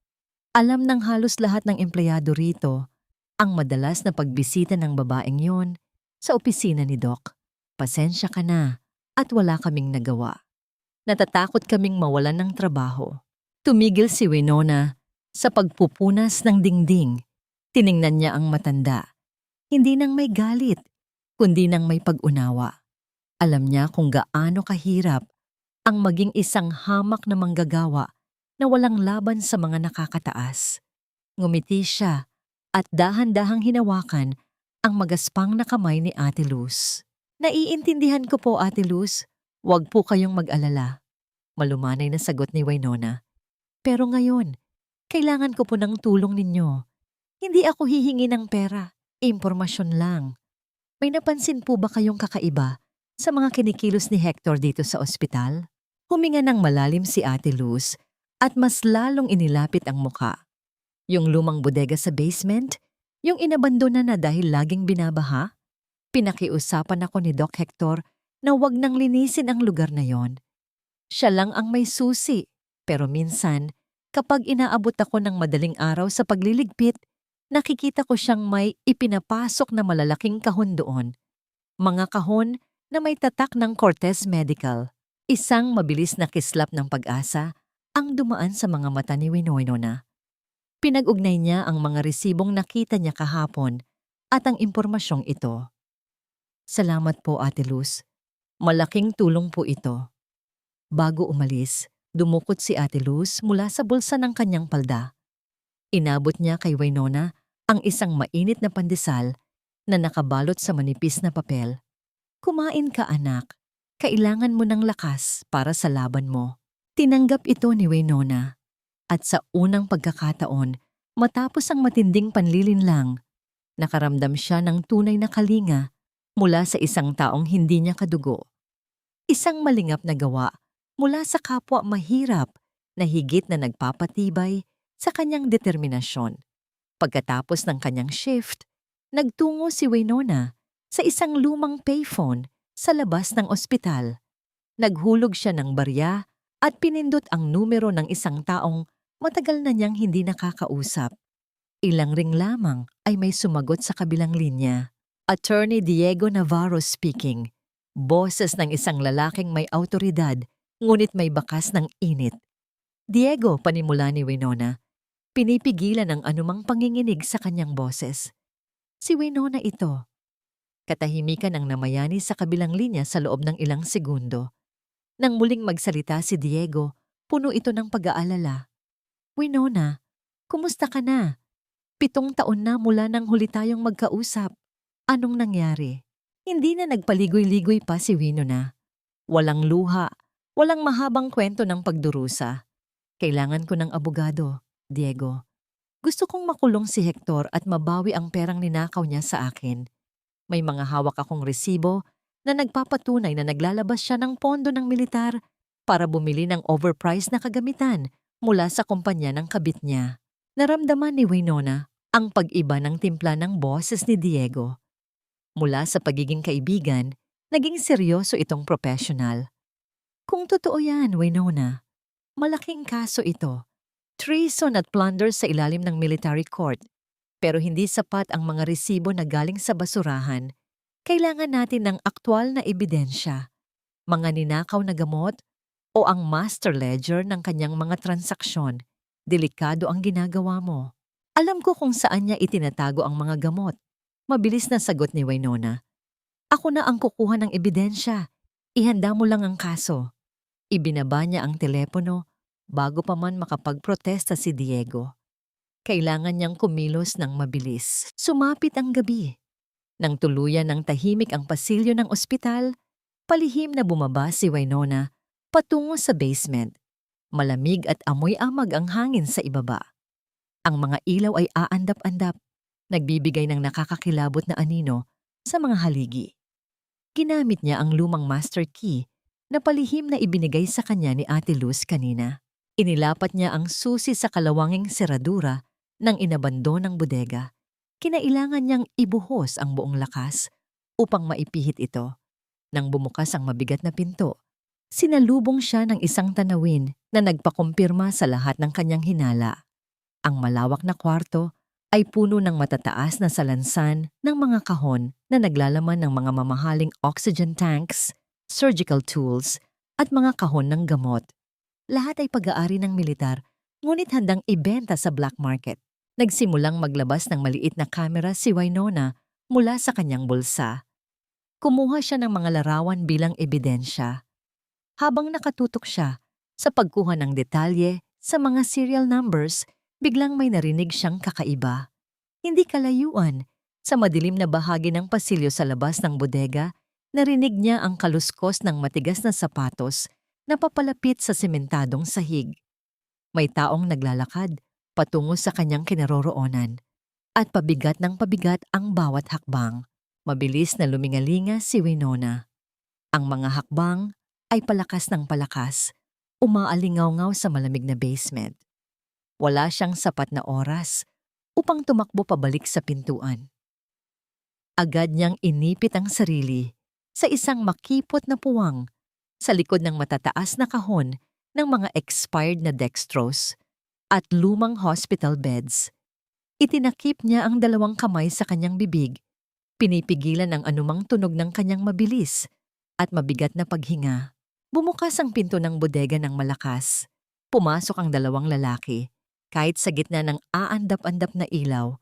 Alam ng halos lahat ng empleyado rito ang madalas na pagbisita ng babaeng yon sa opisina ni Doc. Pasensya ka na at wala kaming nagawa. Natatakot kaming mawalan ng trabaho. Tumigil si Winona sa pagpupunas ng dingding. Tiningnan niya ang matanda. Hindi nang may galit, kundi nang may pag-unawa. Alam niya kung gaano kahirap ang maging isang hamak na manggagawa na walang laban sa mga nakakataas. Ngumiti siya at dahan-dahang hinawakan ang magaspang na kamay ni Ate Luz. Naiintindihan ko po, Ate Luz. Huwag po kayong mag-alala. Malumanay na sagot ni Winona. Pero ngayon, kailangan ko po ng tulong ninyo. Hindi ako hihingi ng pera, impormasyon lang. May napansin po ba kayong kakaiba sa mga kinikilos ni Hector dito sa ospital? Huminga ng malalim si Ate Luz at mas lalong inilapit ang muka. Yung lumang bodega sa basement, yung inabandona na dahil laging binabaha, pinakiusapan ako ni Doc Hector na wag nang linisin ang lugar na yon. Siya lang ang may susi, pero minsan, kapag inaabot ako ng madaling araw sa pagliligpit, nakikita ko siyang may ipinapasok na malalaking kahon doon. Mga kahon na may tatak ng Cortez Medical. Isang mabilis na kislap ng pag-asa ang dumaan sa mga mata ni Winona. Pinag-ugnay niya ang mga resibong nakita niya kahapon at ang impormasyong ito. Salamat po, Ate Luz. Malaking tulong po ito. Bago umalis, dumukot si Ate Luz mula sa bulsa ng kanyang palda. Inabot niya kay Winona ang isang mainit na pandesal na nakabalot sa manipis na papel. Kumain ka, anak. Kailangan mo ng lakas para sa laban mo. Tinanggap ito ni Winona. At sa unang pagkakataon, matapos ang matinding panlilinlang, nakaramdam siya ng tunay na kalinga mula sa isang taong hindi niya kadugo. Isang malingap na gawa mula sa kapwa mahirap na higit na nagpapatibay sa kanyang determinasyon. Pagkatapos ng kanyang shift, nagtungo si Winona sa isang lumang payphone sa labas ng ospital. Naghulog siya ng barya at pinindot ang numero ng isang taong matagal na niyang hindi nakakausap. Ilang ring lamang ay may sumagot sa kabilang linya. Attorney Diego Navarro speaking. Boses ng isang lalaking may awtoridad, ngunit may bakas ng init. Diego, panimula ni Winona. Pinipigilan ang anumang panginginig sa kanyang boses. Si Winona ito. Katahimikan ang namayani sa kabilang linya sa loob ng ilang segundo. Nang muling magsalita si Diego, puno ito ng pag-aalala. Winona, kumusta ka na? 7 taon na mula nang huli tayong magkausap. Anong nangyari? Hindi na nagpaligoy-ligoy pa si Winona. Walang luha, walang mahabang kwento ng pagdurusa. Kailangan ko ng abogado, Diego. Gusto kong makulong si Hector at mabawi ang perang ninakaw niya sa akin. May mga hawak akong resibo na nagpapatunay na naglalabas siya ng pondo ng militar para bumili ng overpriced na kagamitan mula sa kumpanya ng kabit niya. Naramdaman ni Winona ang pag-iba ng timpla ng boses ni Diego. Mula sa pagiging kaibigan, naging seryoso itong professional. Kung totoo yan, Winona, malaking kaso ito. Treason at plunder sa ilalim ng military court. Pero hindi sapat ang mga resibo na galing sa basurahan. Kailangan natin ng aktwal na ebidensya. Mga ninakaw na gamot o ang master ledger ng kanyang mga transaksyon. Delikado ang ginagawa mo. Alam ko kung saan niya itinatago ang mga gamot. Mabilis na sagot ni Winona. Ako na ang kukuha ng ebidensya. Ihanda mo lang ang kaso. Ibinaba niya ang telepono bago pa man makapagprotesta si Diego. Kailangan niyang kumilos ng mabilis. Sumapit ang gabi. Nang tuluyan ng tahimik ang pasilyo ng ospital, palihim na bumaba si Winona patungo sa basement. Malamig at amoy-amag ang hangin sa ibaba. Ang mga ilaw ay aandap-andap, nagbibigay ng nakakakilabot na anino sa mga haligi. Ginamit niya ang lumang master key na palihim na ibinigay sa kanya ni Ate Luz kanina. Inilapat niya ang susi sa kalawanging seradura ng inabando ng bodega. Kinailangan niyang ibuhos ang buong lakas upang maipihit ito. Nang bumukas ang mabigat na pinto, sinalubong siya ng isang tanawin na nagpakumpirma sa lahat ng kanyang hinala. Ang malawak na kwarto ay puno ng matataas na salansan ng mga kahon na naglalaman ng mga mamahaling oxygen tanks, surgical tools, at mga kahon ng gamot. Lahat ay pag-aari ng militar, ngunit handang ibenta sa black market. Nagsimulang maglabas ng maliit na kamera si Winona mula sa kanyang bulsa. Kumuha siya ng mga larawan bilang ebidensya. Habang nakatutok siya sa pagkuha ng detalye sa mga serial numbers, biglang may narinig siyang kakaiba. Hindi kalayuan, sa madilim na bahagi ng pasilyo sa labas ng bodega, narinig niya ang kaluskos ng matigas na sapatos na papalapit sa sementadong sahig. May taong naglalakad patungo sa kanyang kinaroroonan at pabigat ng pabigat ang bawat hakbang. Mabilis na lumingalinga si Winona. Ang mga hakbang ay palakas ng palakas, umaalingaw-ngaw sa malamig na basement. Wala siyang sapat na oras upang tumakbo pabalik sa pintuan. Agad niyang inipit ang sarili sa isang makipot na puwang sa likod ng matataas na kahon ng mga expired na dextrose at lumang hospital beds. Itinakip niya ang dalawang kamay sa kanyang bibig, pinipigilan ang anumang tunog ng kanyang mabilis at mabigat na paghinga. Bumukas ang pinto ng bodega ng malakas. Pumasok ang dalawang lalaki. Kahit sa gitna ng aandap-andap na ilaw,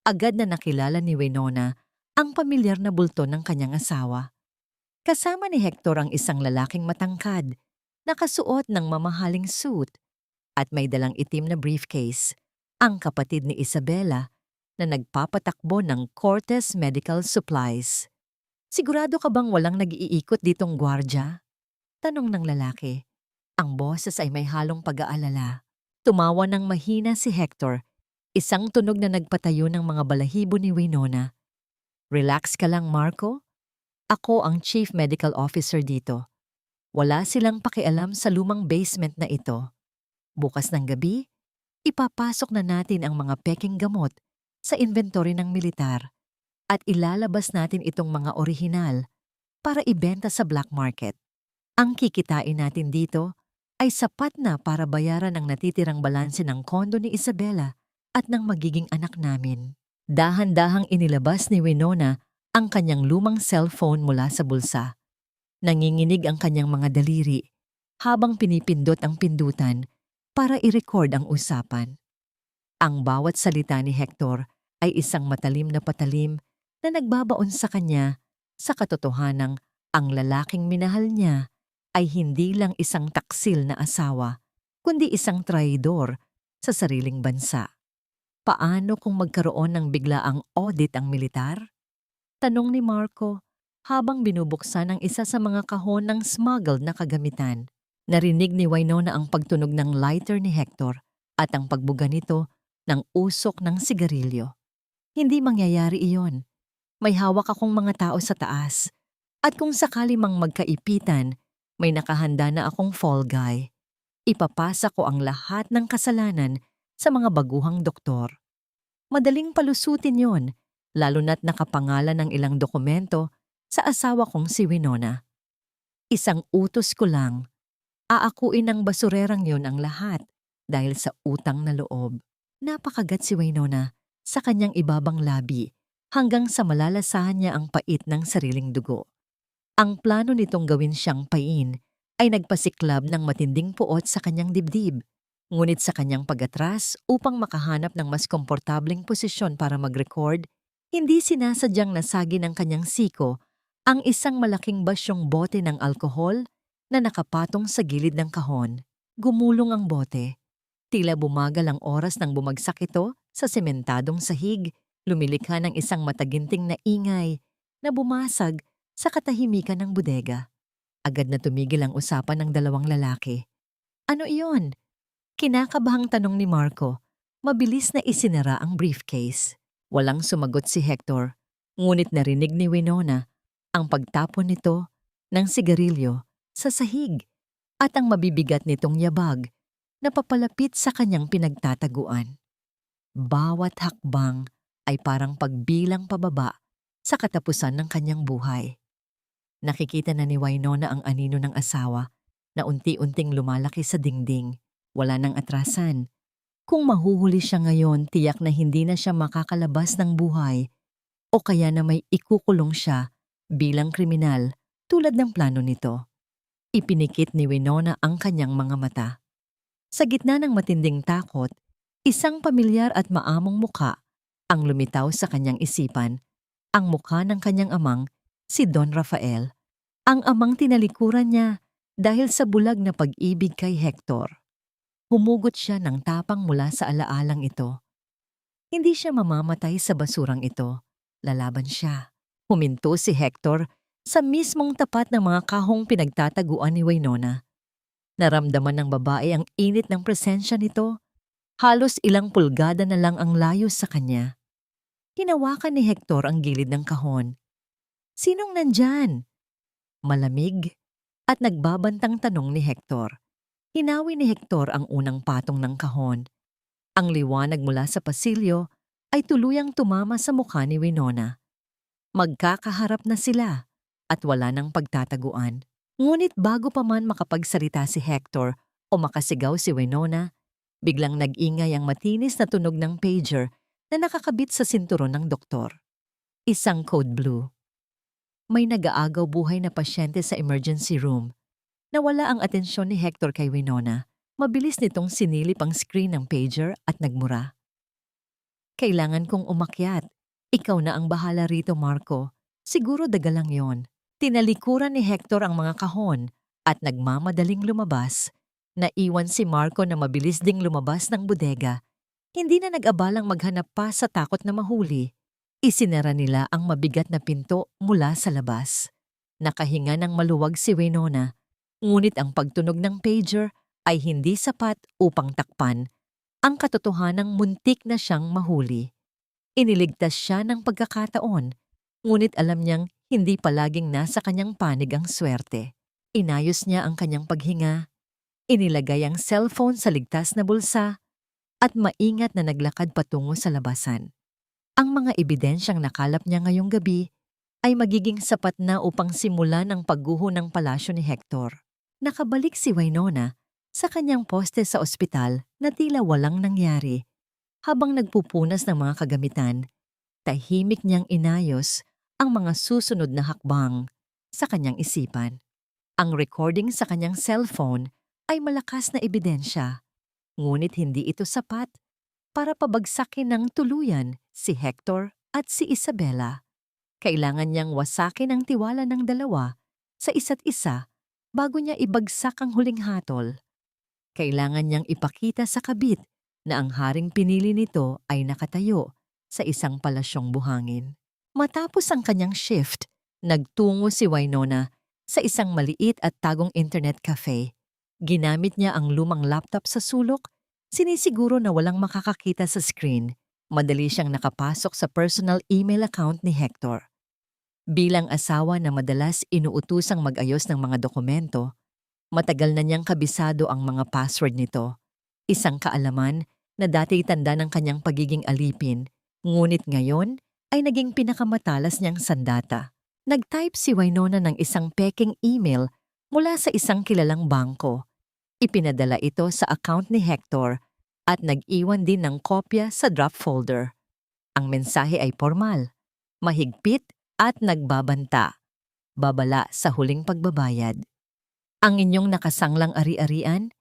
agad na nakilala ni Winona ang pamilyar na bulto ng kanyang asawa. Kasama ni Hector ang isang lalaking matangkad, nakasuot ng mamahaling suit at may dalang itim na briefcase, ang kapatid ni Isabela na nagpapatakbo ng Cortez Medical Supplies. "Sigurado ka bang walang nag-iikot ditong gwardya?" tanong ng lalaki. Ang boses ay may halong pag-aalala. Tumawa ng mahina si Hector, isang tunog na nagpatayo ng mga balahibo ni Winona. "Relax ka lang, Marco. Ako ang Chief Medical Officer dito. Wala silang pakialam sa lumang basement na ito. Bukas ng gabi, ipapasok na natin ang mga peking gamot sa inventory ng militar at ilalabas natin itong mga orihinal para ibenta sa black market. Ang kikitain natin dito ay sapat na para bayaran ang natitirang balanse ng kondo ni Isabela at ng magiging anak namin." Dahan-dahang inilabas ni Winona ang kanyang lumang cellphone mula sa bulsa. Nanginginig ang kanyang mga daliri habang pinipindot ang pindutan para i-record ang usapan. Ang bawat salita ni Hector ay isang matalim na patalim na nagbabaon sa kanya sa katotohanang ang lalaking minahal niya ay hindi lang isang taksil na asawa, kundi isang traidor sa sariling bansa. Paano kung magkaroon ng biglaang audit ang militar? Tanong ni Marco habang binubuksan ang isa sa mga kahon ng smuggled na kagamitan. Narinig ni Winona ang pagtunog ng lighter ni Hector at ang pagbuga nito ng usok ng sigarilyo. Hindi mangyayari iyon. May hawak akong mga tao sa taas. At kung sakali mang magkaipitan, may nakahanda na akong fall guy. Ipapasa ko ang lahat ng kasalanan sa mga baguhang doktor. Madaling palusutin yon, lalo na't nakapangalan ng ilang dokumento sa asawa kong si Winona. Isang utos ko lang, aakuin ng basurerang yon ang lahat dahil sa utang na loob. Napakagat si Winona sa kanyang ibabang labi hanggang sa malalasahan niya ang pait ng sariling dugo. Ang plano nitong gawin siyang pain ay nagpasiklab ng matinding puot sa kanyang dibdib. Ngunit sa kanyang pag-atras upang makahanap ng mas komportabling posisyon para mag-record, hindi sinasadyang nasagi ng kanyang siko ang isang malaking basyong bote ng alkohol na nakapatong sa gilid ng kahon. Gumulong ang bote. Tila bumagal ang oras nang bumagsak ito sa sementadong sahig, lumilikha ng isang mataginting na ingay na bumasag sa katahimikan ng bodega. Agad na tumigil ang usapan ng dalawang lalaki. "Ano iyon?" Kinakabahang tanong ni Marco. Mabilis na isinara ang briefcase. Walang sumagot si Hector, ngunit narinig ni Winona ang pagtapon nito ng sigarilyo sa sahig at ang mabibigat nitong yabag na papalapit sa kanyang pinagtataguan. Bawat hakbang ay parang pagbilang pababa sa katapusan ng kanyang buhay. Nakikita na ni Winona ang anino ng asawa na unti-unting lumalaki sa dingding. Wala nang atrasan. Kung mahuhuli siya ngayon, tiyak na hindi na siya makakalabas ng buhay o kaya na may ikukulong siya bilang kriminal tulad ng plano nito. Ipinikit ni Winona ang kanyang mga mata. Sa gitna ng matinding takot, isang pamilyar at maamong muka ang lumitaw sa kanyang isipan, ang mukha ng kanyang amang, si Don Rafael, ang amang tinalikuran niya dahil sa bulag na pag-ibig kay Hector. Humugot siya ng tapang mula sa alaalang ito. Hindi siya mamamatay sa basurang ito. Lalaban siya. Huminto si Hector sa mismong tapat ng mga kahong pinagtataguan ni Winona. Naramdaman ng babae ang init ng presensya nito. Halos ilang pulgada na lang ang layo sa kanya. Hinawakan ni Hector ang gilid ng kahon. "Sinong nandyan?" Malamig at nagbabantang tanong ni Hector. Hinawi ni Hector ang unang patong ng kahon. Ang liwanag mula sa pasilyo ay tuluyang tumama sa mukha ni Winona. Magkakaharap na sila at wala nang pagtataguan. Ngunit bago pa man makapagsalita si Hector o makasigaw si Winona, biglang nag-ingay ang matinis na tunog ng pager na nakakabit sa sinturon ng doktor. Isang code blue. May nag-aagaw buhay na pasyente sa emergency room. Nawala ang atensyon ni Hector kay Winona. Mabilis nitong sinilip ang screen ng pager at nagmura. "Kailangan kong umakyat. Ikaw na ang bahala rito, Marco. Siguro dagalang yon." Tinalikuran ni Hector ang mga kahon at nagmamadaling lumabas. Naiwan si Marco na mabilis ding lumabas ng bodega. Hindi na nag-abalang maghanap pa sa takot na mahuli. Isinara nila ang mabigat na pinto mula sa labas. Nakahinga ng maluwag si Winona. Ngunit ang pagtunog ng pager ay hindi sapat upang takpan ang katotohanang muntik na siyang mahuli. Iniligtas siya ng pagkakataon, ngunit alam niyang hindi palaging nasa kanyang panig ang swerte. Inayos niya ang kanyang paghinga, inilagay ang cellphone sa ligtas na bulsa, at maingat na naglakad patungo sa labasan. Ang mga ebidensyang nakalap niya ngayong gabi ay magiging sapat na upang simulan ang pagguho ng palasyo ni Hector. Nakabalik si Winona sa kanyang poste sa ospital na tila walang nangyari. Habang nagpupunas ng mga kagamitan, tahimik niyang inayos ang mga susunod na hakbang sa kanyang isipan. Ang recording sa kanyang cellphone ay malakas na ebidensya, ngunit hindi ito sapat para pabagsakin ng tuluyan si Hector at si Isabela. Kailangan niyang wasakin ang tiwala ng dalawa sa isa't isa bago niya ibagsak ang huling hatol. Kailangan niyang ipakita sa kabit na ang haring pinili nito ay nakatayo sa isang palasyong buhangin. Matapos ang kanyang shift, nagtungo si Winona sa isang maliit at tagong internet cafe. Ginamit niya ang lumang laptop sa sulok, sinisiguro na walang makakakita sa screen. Madali siyang nakapasok sa personal email account ni Hector. Bilang asawa na madalas inuutusang mag-ayos ng mga dokumento, matagal na niyang kabisado ang mga password nito. Isang kaalaman na dati tanda ng kanyang pagiging alipin, ngunit ngayon ay naging pinakamatalas niyang sandata. Nag-type si Winona ng isang peking email mula sa isang kilalang bangko. Ipinadala ito sa account ni Hector at nag-iwan din ng kopya sa drop folder. Ang mensahe ay formal, mahigpit at nagbabanta. Babala sa huling pagbabayad. Ang inyong nakasanglang ari-arian,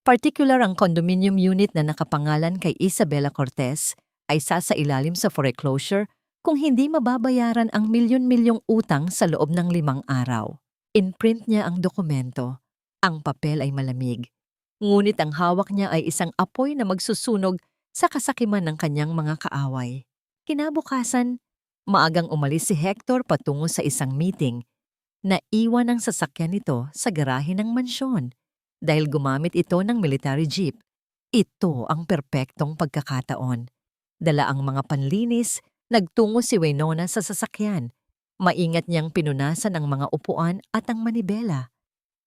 particular ang condominium unit na nakapangalan kay Isabela Cortez, ay sasailalim sa foreclosure kung hindi mababayaran ang milyon-milyong utang sa loob ng 5 araw. In-print niya ang dokumento. Ang papel ay malamig. Ngunit ang hawak niya ay isang apoy na magsusunog sa kasakiman ng kanyang mga kaaway. Kinabukasan, maagang umalis si Hector patungo sa isang meeting. Naiwan ang sasakyan nito sa garahe ng mansyon dahil gumamit ito ng military jeep. Ito ang perpektong pagkakataon. Dala ang mga panlinis, nagtungo si Winona sa sasakyan. Maingat niyang pinunasan ang mga upuan at ang manibela.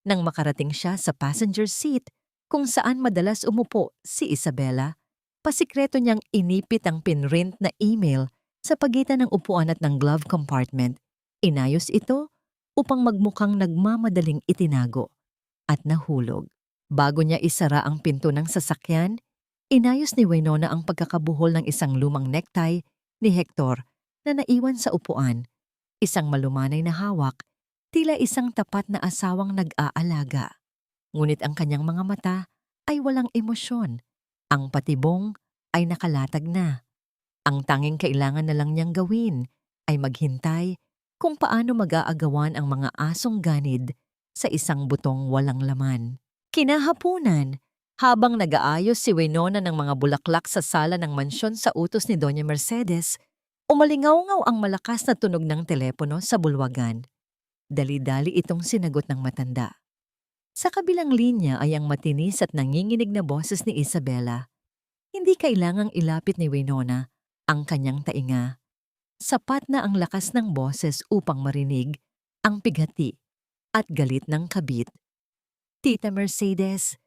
Nang makarating siya sa passenger seat kung saan madalas umupo si Isabela, pasikreto niyang inipit ang pinrint na email sa pagitan ng upuan at ng glove compartment. Inayos ito upang magmukhang nagmamadaling itinago at nahulog. Bago niya isara ang pinto ng sasakyan, inayos ni Winona ang pagkakabuhol ng isang lumang necktie ni Hector na naiwan sa upuan. Isang malumanay na hawak, tila isang tapat na asawang nag-aalaga. Ngunit ang kanyang mga mata ay walang emosyon. Ang patibong ay nakalatag na. Ang tanging kailangan na lang niyang gawin ay maghintay kung paano mag-aagawan ang mga asong ganid sa isang butong walang laman. Kinahapunan, habang nag-aayos si Winona ng mga bulaklak sa sala ng mansyon sa utos ni Doña Mercedes, umalingaw-ngaw ang malakas na tunog ng telepono sa bulwagan. Dali-dali itong sinagot ng matanda. Sa kabilang linya ay ang matinis at nanginginig na boses ni Isabela. Hindi kailangang ilapit ni Winona ang kanyang tainga. Sapat na ang lakas ng boses upang marinig ang pighati at galit ng kabit. Tita Mercedes,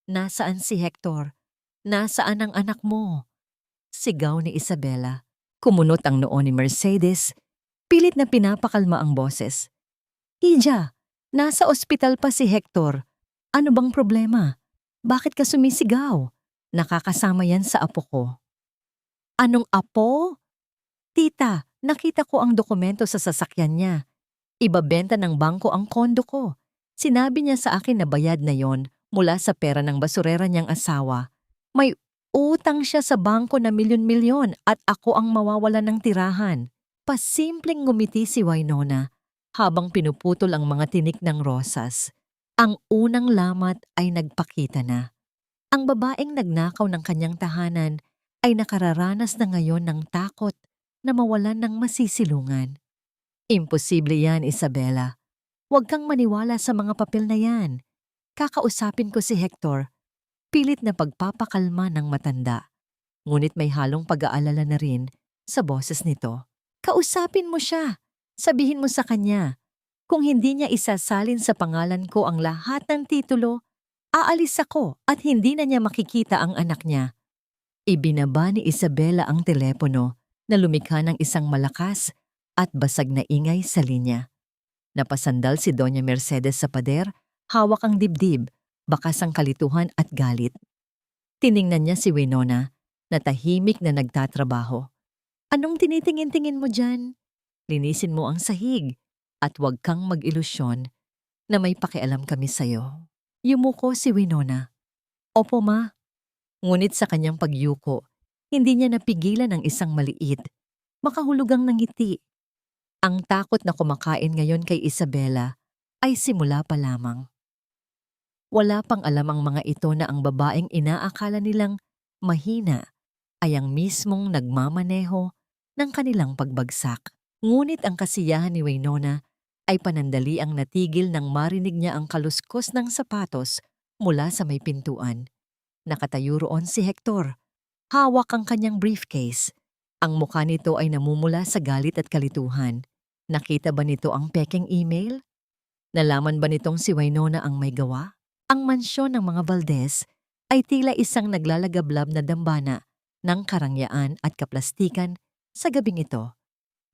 nasaan si Hector? Nasaan ang anak mo? Sigaw ni Isabela. Kumunot ang noo ni Mercedes, pilit na pinapakalma ang boses. Hija, nasa ospital pa si Hector. Ano bang problema? Bakit ka sumisigaw? Nakakasama yan sa apo ko. Anong apo? Tita, nakita ko ang dokumento sa sasakyan niya. Ibabenta ng bangko ang kondo ko. Sinabi niya sa akin na bayad na yon mula sa pera ng basurera niyang asawa. May utang siya sa bangko na milyon-milyon at ako ang mawawala ng tirahan. Pasimpleng ngumiti si Winona habang pinuputol ang mga tinik ng rosas. Ang unang lamat ay nagpakita na. Ang babaeng nagnakaw ng kanyang tahanan ay nakararanas na ngayon ng takot na mawalan ng masisilungan. Imposible yan, Isabela. Huwag kang maniwala sa mga papel na yan. Kakausapin ko si Hector. Pilit na pagpapakalma ng matanda. Ngunit may halong pag-aalala na rin sa boses nito. Kausapin mo siya. Sabihin mo sa kanya. Kung hindi niya isasalin sa pangalan ko ang lahat ng titulo, aalis ako at hindi na niya makikita ang anak niya. Ibinaba ni Isabela ang telepono na lumikha ng isang malakas at basag na ingay sa linya. Napasandal si Doña Mercedes sa pader, hawak ang dibdib, bakas ang kalituhan at galit. Tiningnan niya si Winona na tahimik na nagtatrabaho. Anong tinitingin-tingin mo dyan? Linisin mo ang sahig at huwag kang mag-ilusyon na may pakialam kami sa'yo. Yumuko si Winona. Opo ma. Ngunit sa kanyang pagyuko, hindi niya napigilan ang isang maliit, makahulugang ngiti. Ang takot na kumakain ngayon kay Isabela ay simula pa lamang. Wala pang alam ang mga ito na ang babaeng inaakala nilang mahina ay ang mismong nagmamaneho ng kanilang pagbagsak. Ngunit ang kasiyahan ni Winona ay panandali ang natigil nang marinig niya ang kaluskos ng sapatos mula sa may pintuan. Nakatayo roon si Hector. Hawak ang kanyang briefcase. Ang mukha nito ay namumula sa galit at kalituhan. Nakita ba nito ang peking email? Nalaman ba nitong si Winona ang may gawa? Ang mansyon ng mga Valdez ay tila isang naglalagablab na dambana ng karangyaan at kaplastikan sa gabing ito.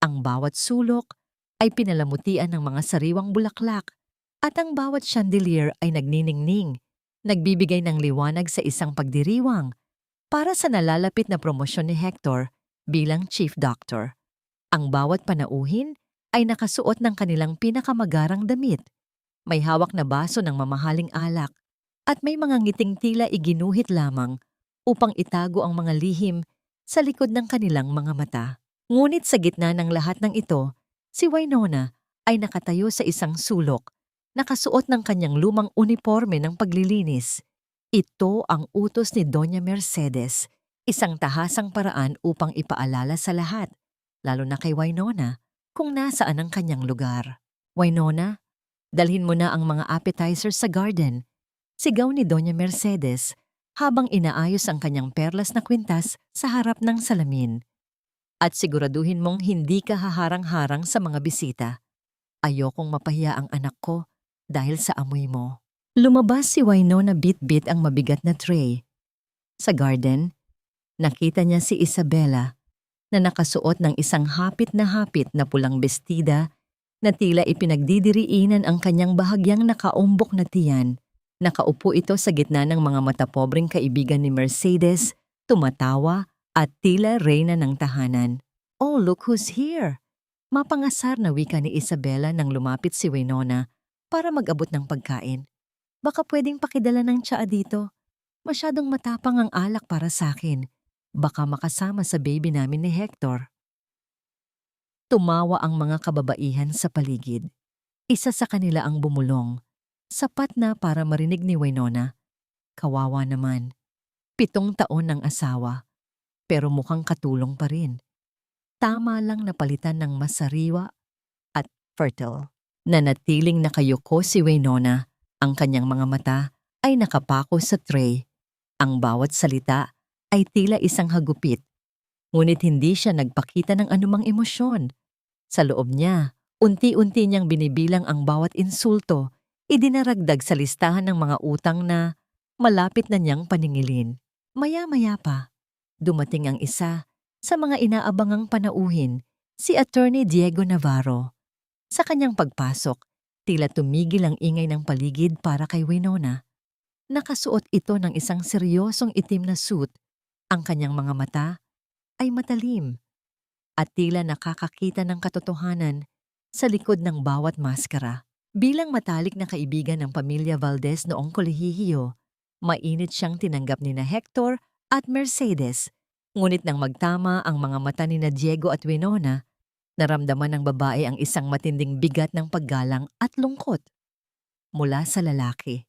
Ang bawat sulok ay pinalamutian ng mga sariwang bulaklak at ang bawat chandelier ay nagniningning, nagbibigay ng liwanag sa isang pagdiriwang para sa nalalapit na promosyon ni Hector bilang chief doctor. Ang bawat panauhin ay nakasuot ng kanilang pinakamagarang damit. May hawak na baso ng mamahaling alak at may mga ngiting tila iginuhit lamang upang itago ang mga lihim sa likod ng kanilang mga mata. Ngunit sa gitna ng lahat ng ito, si Winona ay nakatayo sa isang sulok, nakasuot ng kanyang lumang uniforme ng paglilinis. Ito ang utos ni Doña Mercedes, isang tahasang paraan upang ipaalala sa lahat, lalo na kay Winona, kung nasaan ang kanyang lugar. Winona, dalhin mo na ang mga appetizers sa garden, sigaw ni Doña Mercedes habang inaayos ang kanyang perlas na kwintas sa harap ng salamin. At siguraduhin mong hindi ka haharang-harang sa mga bisita. Ayokong mapahiya ang anak ko dahil sa amoy mo. Lumabas si Winona bit-bit ang mabigat na tray. Sa garden, nakita niya si Isabela na nakasuot ng isang hapit na pulang bestida na tila ipinagdidiriinan ang kanyang bahagyang nakaumbok na tiyan. Nakaupo ito sa gitna ng mga matapobreng kaibigan ni Mercedes, tumatawa at tila reyna ng tahanan. "Oh, look who's here!" Mapangasar na wika ni Isabela nang lumapit si Winona para mag-abot ng pagkain. "Baka pwedeng pakidala ng tsaa dito. Masyadong matapang ang alak para sa akin. Baka makasama sa baby namin ni Hector." Tumawa ang mga kababaihan sa paligid. Isa sa kanila ang bumulong. Sapat na para marinig ni Winona. Kawawa naman. 7 taon ng asawa, pero mukhang katulong pa rin. Tama lang napalitan ng masariwa at fertile. Nanatiling nakayuko si Winona. Ang kanyang mga mata ay nakapako sa tray. Ang bawat salita ay tila isang hagupit. Ngunit hindi siya nagpakita ng anumang emosyon. Sa loob niya, unti-unti niyang binibilang ang bawat insulto, idinaragdag sa listahan ng mga utang na malapit na niyang paningilin. Maya-maya pa, dumating ang isa sa mga inaabangang panauhin, si Attorney Diego Navarro. Sa kanyang pagpasok, tila tumigil ang ingay ng paligid para kay Winona. Nakasuot ito ng isang seryosong itim na suit. Ang kanyang mga mata ay matalim at tila nakakakita ng katotohanan sa likod ng bawat maskara. Bilang matalik na kaibigan ng pamilya Valdez noong kolehiyo, mainit siyang tinanggap ni na Hector at Mercedes. Ngunit nang magtama ang mga mata ni na Diego at Winona, naramdaman ng babae ang isang matinding bigat ng paggalang at lungkot mula sa lalaki.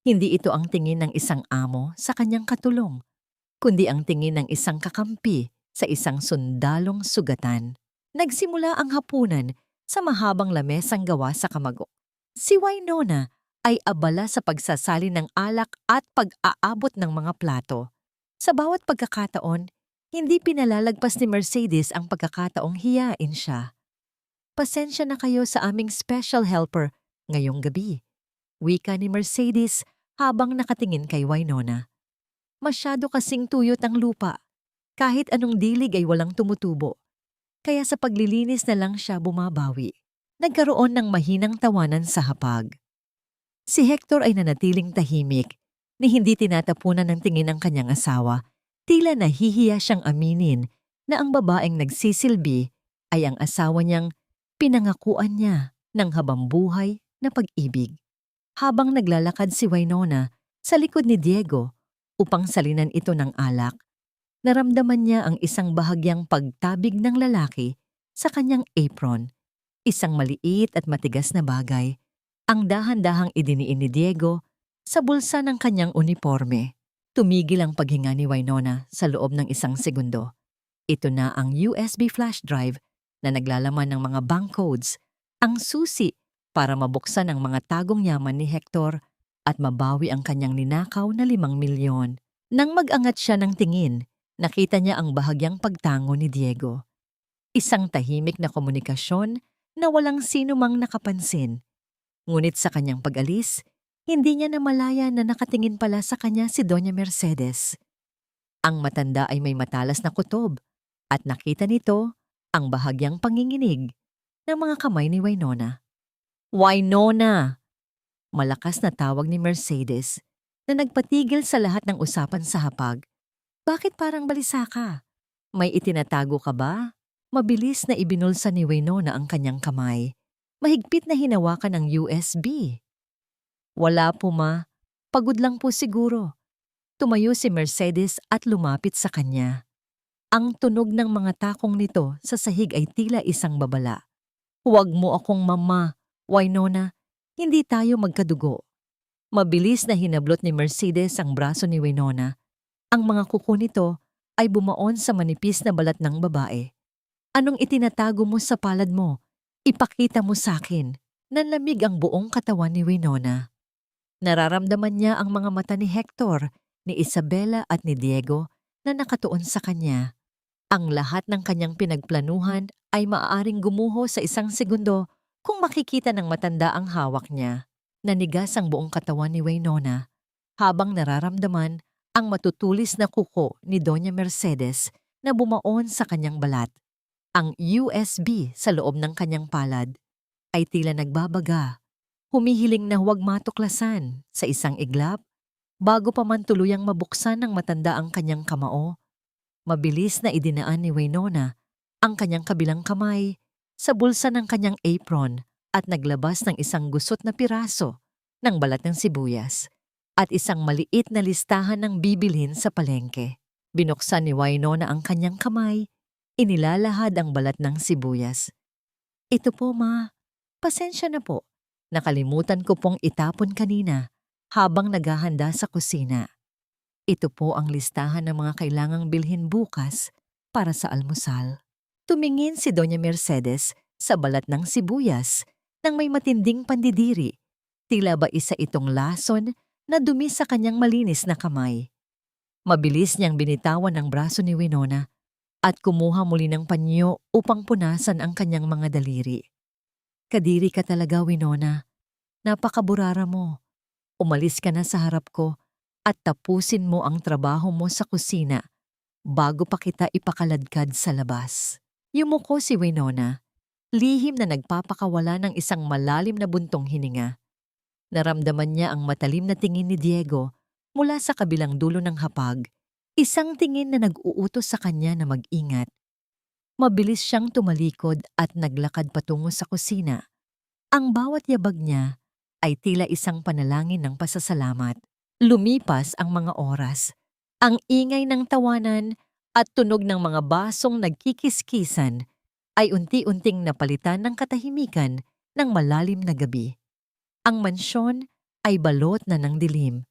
Hindi ito ang tingin ng isang amo sa kanyang katulong, kundi ang tingin ng isang kakampi sa isang sundalong sugatan. Nagsimula ang hapunan sa mahabang lamesang gawa sa kamagok. Si Winona ay abala sa pagsasali ng alak at pag-aabot ng mga plato. Sa bawat pagkakataon, hindi pinalalagpas ni Mercedes ang pagkakataong hiyain siya. "Pasensya na kayo sa aming special helper ngayong gabi," wika ni Mercedes habang nakatingin kay Winona. "Masyado kasing tuyot ang lupa. Kahit anong dilig ay walang tumutubo. Kaya sa paglilinis na lang siya bumabawi." Nagkaroon ng mahinang tawanan sa hapag. Si Hector ay nanatiling tahimik, ni hindi tinatapunan ng tingin ng kanyang asawa. Tila nahihiya siyang aminin na ang babaeng nagsisilbi ay ang asawa niyang pinangakuan niya ng habambuhay na pag-ibig. Habang naglalakad si Winona sa likod ni Diego upang salinan ito ng alak, naramdaman niya ang isang bahagyang pagtabig ng lalaki sa kanyang apron. Isang maliit at matigas na bagay ang dahan-dahang idiniin ni Diego sa bulsa ng kanyang uniforme. Tumigil ang paghinga ni Winona sa loob ng isang segundo. Ito na ang USB flash drive na naglalaman ng mga bank codes, ang susi para mabuksan ang mga tagong yaman ni Hector at mabawi ang kanyang ninakaw na 5 milyon. Nang mag-angat siya ng tingin, nakita niya ang bahagyang pagtango ni Diego. Isang tahimik na komunikasyon na walang sino mang nakapansin. Ngunit sa kanyang pag-alis, hindi niya namalaya na nakatingin pala sa kanya si Doña Mercedes. Ang matanda ay may matalas na kutob at nakita nito ang bahagyang panginginig ng mga kamay ni Winona. "Winona!" Malakas na tawag ni Mercedes na nagpatigil sa lahat ng usapan sa hapag. "Bakit parang balisa ka? May itinatago ka ba?" Mabilis na ibinulsa ni Winona ang kanyang kamay. Mahigpit na hinawakan ang USB. "Wala po ma, pagod lang po siguro." Tumayo si Mercedes at lumapit sa kanya. Ang tunog ng mga takong nito sa sahig ay tila isang babala. "Huwag mo akong mama, Winona, hindi tayo magkadugo." Mabilis na hinablot ni Mercedes ang braso ni Winona. Ang mga kuko nito ay bumaon sa manipis na balat ng babae. "Anong itinatago mo sa palad mo? Ipakita mo sa akin." Nanlamig ang buong katawan ni Winona. Nararamdaman niya ang mga mata ni Hector, ni Isabela at ni Diego na nakatuon sa kanya. Ang lahat ng kanyang pinagplanuhan ay maaaring gumuho sa isang segundo kung makikita ng matanda ang hawak niya. Nanigas ang buong katawan ni Waynona habang nararamdaman ang matutulis na kuko ni Doña Mercedes na bumaon sa kanyang balat. Ang USB sa loob ng kanyang palad ay tila nagbabaga, humihiling na huwag matuklasan sa isang iglap bago pa man tuluyang mabuksan ng matanda ang kanyang kamao. Mabilis na idinaan ni Waynona ang kanyang kabilang kamay sa bulsa ng kanyang apron at naglabas ng isang gusot na piraso ng balat ng sibuyas at isang maliit na listahan ng bibilhin sa palengke. Binuksan ni Waynona ang kanyang kamay, inilalahad ang balat ng sibuyas. Ito po, ma. Pasensya na po. Nakalimutan ko pong itapon kanina habang naghahanda sa kusina. Ito po ang listahan ng mga kailangang bilhin bukas para sa almusal. Tumingin si Doña Mercedes sa balat ng sibuyas nang may matinding pandidiri. Tila ba isa itong lason na dumi sa kanyang malinis na kamay. Mabilis niyang binitawan ang braso ni Winona at kumuha muli ng panyo upang punasan ang kanyang mga daliri. Kadiri ka talaga, Winona. Napakaburara mo. Umalis ka na sa harap ko at tapusin mo ang trabaho mo sa kusina bago pa kita ipakaladkad sa labas. Yumuko si Winona, lihim na nagpapakawala ng isang malalim na buntong hininga. Naramdaman niya ang matalim na tingin ni Diego mula sa kabilang dulo ng hapag, isang tingin na nag-uutos sa kanya na mag-ingat. Mabilis siyang tumalikod at naglakad patungo sa kusina. Ang bawat yabag niya ay tila isang panalangin ng pasasalamat. Lumipas ang mga oras. Ang ingay ng tawanan at tunog ng mga basong nagkikiskisan ay unti-unting napalitan ng katahimikan ng malalim na gabi. Ang mansyon ay balot na ng dilim,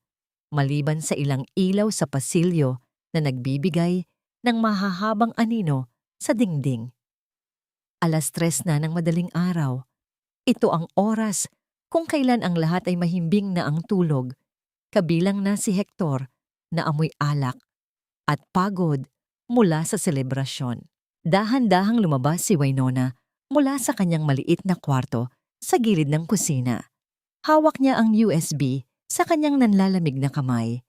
maliban sa ilang ilaw sa pasilyo na nagbibigay ng mahahabang anino sa dingding. 3:00 na ng madaling araw. Ito ang oras kung kailan ang lahat ay mahimbing na ang tulog, kabilang na si Hector na amoy alak at pagod mula sa selebrasyon. Dahan-dahang lumabas si Waynona mula sa kanyang maliit na kwarto sa gilid ng kusina. Hawak niya ang USB sa kanyang nanlalamig na kamay.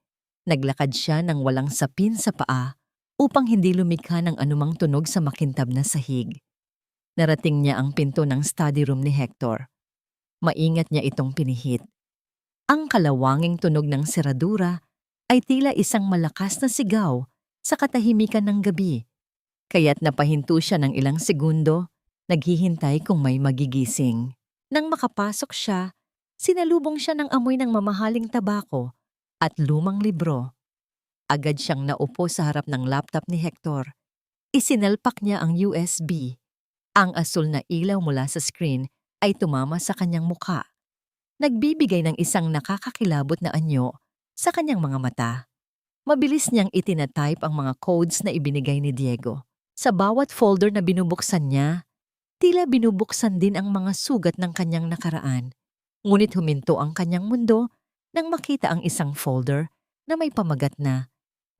Naglakad siya ng walang sapin sa paa upang hindi lumikha ng anumang tunog sa makintab na sahig. Narating niya ang pinto ng study room ni Hector. Maingat niya itong pinihit. Ang kalawanging tunog ng seradura ay tila isang malakas na sigaw sa katahimikan ng gabi. Kaya't napahinto siya ng ilang segundo, naghihintay kung may magigising. Nang makapasok siya, sinalubong siya ng amoy ng mamahaling tabako at lumang libro. Agad siyang naupo sa harap ng laptop ni Hector. Isinalpak niya ang USB. Ang asul na ilaw mula sa screen ay tumama sa kanyang mukha. Nagbibigay ng isang nakakakilabot na anyo sa kanyang mga mata. Mabilis niyang itinatype ang mga codes na ibinigay ni Diego. Sa bawat folder na binubuksan niya, tila binubuksan din ang mga sugat ng kanyang nakaraan. Ngunit huminto ang kanyang mundo nang makita ang isang folder na may pamagat na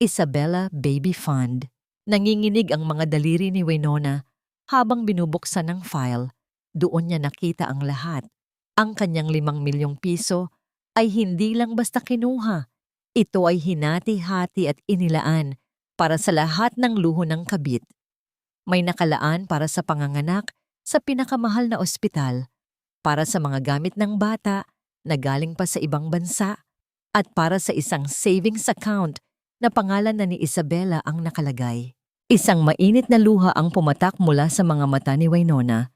Isabella Baby Fund. Nanginginig ang mga daliri ni Waynona habang binubuksan ng file. Doon niya nakita ang lahat. Ang kanyang 5 milyong piso ay hindi lang basta kinuha. Ito ay hinati-hati at inilaan para sa lahat ng luho ng kabit. May nakalaan para sa panganganak sa pinakamahal na ospital, para sa mga gamit ng bata na galing pa sa ibang bansa, at para sa isang savings account na pangalan na ni Isabella ang nakalagay. Isang mainit na luha ang pumatak mula sa mga mata ni Waynona.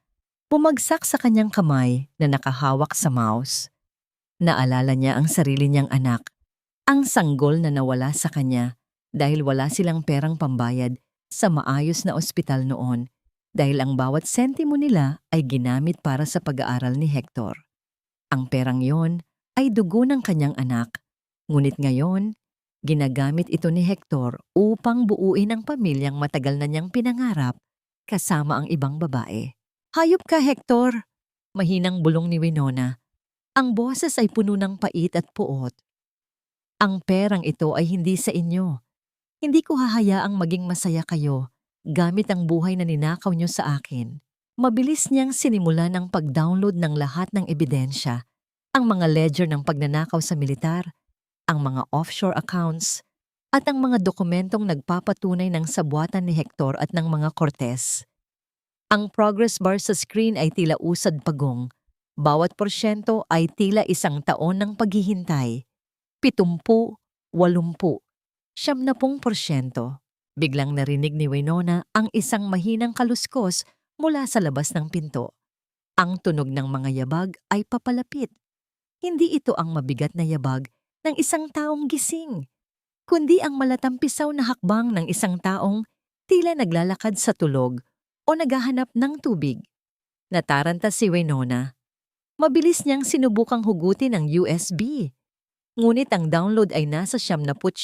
Bumagsak sa kanyang kamay na nakahawak sa mouse. Naalala niya ang sarili niyang anak, ang sanggol na nawala sa kanya dahil wala silang perang pambayad sa maayos na ospital noon, dahil ang bawat sentimo nila ay ginamit para sa pag-aaral ni Hector. Ang perang yon ay dugo ng kanyang anak, ngunit ngayon, ginagamit ito ni Hector upang buuin ang pamilyang matagal na niyang pinangarap kasama ang ibang babae. "Hayop ka, Hector!" Mahinang bulong ni Winona. Ang boses ay puno ng pait at puot. "Ang perang ito ay hindi sa inyo. Hindi ko hahayaang maging masaya kayo gamit ang buhay na ninakaw niyo sa akin. Mabilis niyang sinimulan ang pag-download ng lahat ng ebidensya, ang mga ledger ng pagnanakaw sa militar, ang mga offshore accounts, at ang mga dokumentong nagpapatunay ng sabwatan ni Hector at ng mga Cortez. Ang progress bar sa screen ay tila usad pagong. Bawat porsyento ay tila 1 taon ng paghihintay. 70, 80, 70%. Biglang narinig ni Winona ang isang mahinang kaluskos mula sa labas ng pinto. Ang tunog ng mga yabag ay papalapit. Hindi ito ang mabigat na yabag ng isang taong gising, kundi ang malatampisaw na hakbang ng isang taong tila naglalakad sa tulog o naghahanap ng tubig. Nataranta si Winona. Mabilis niyang sinubukang hugutin ang USB. Ngunit ang download ay nasa 79%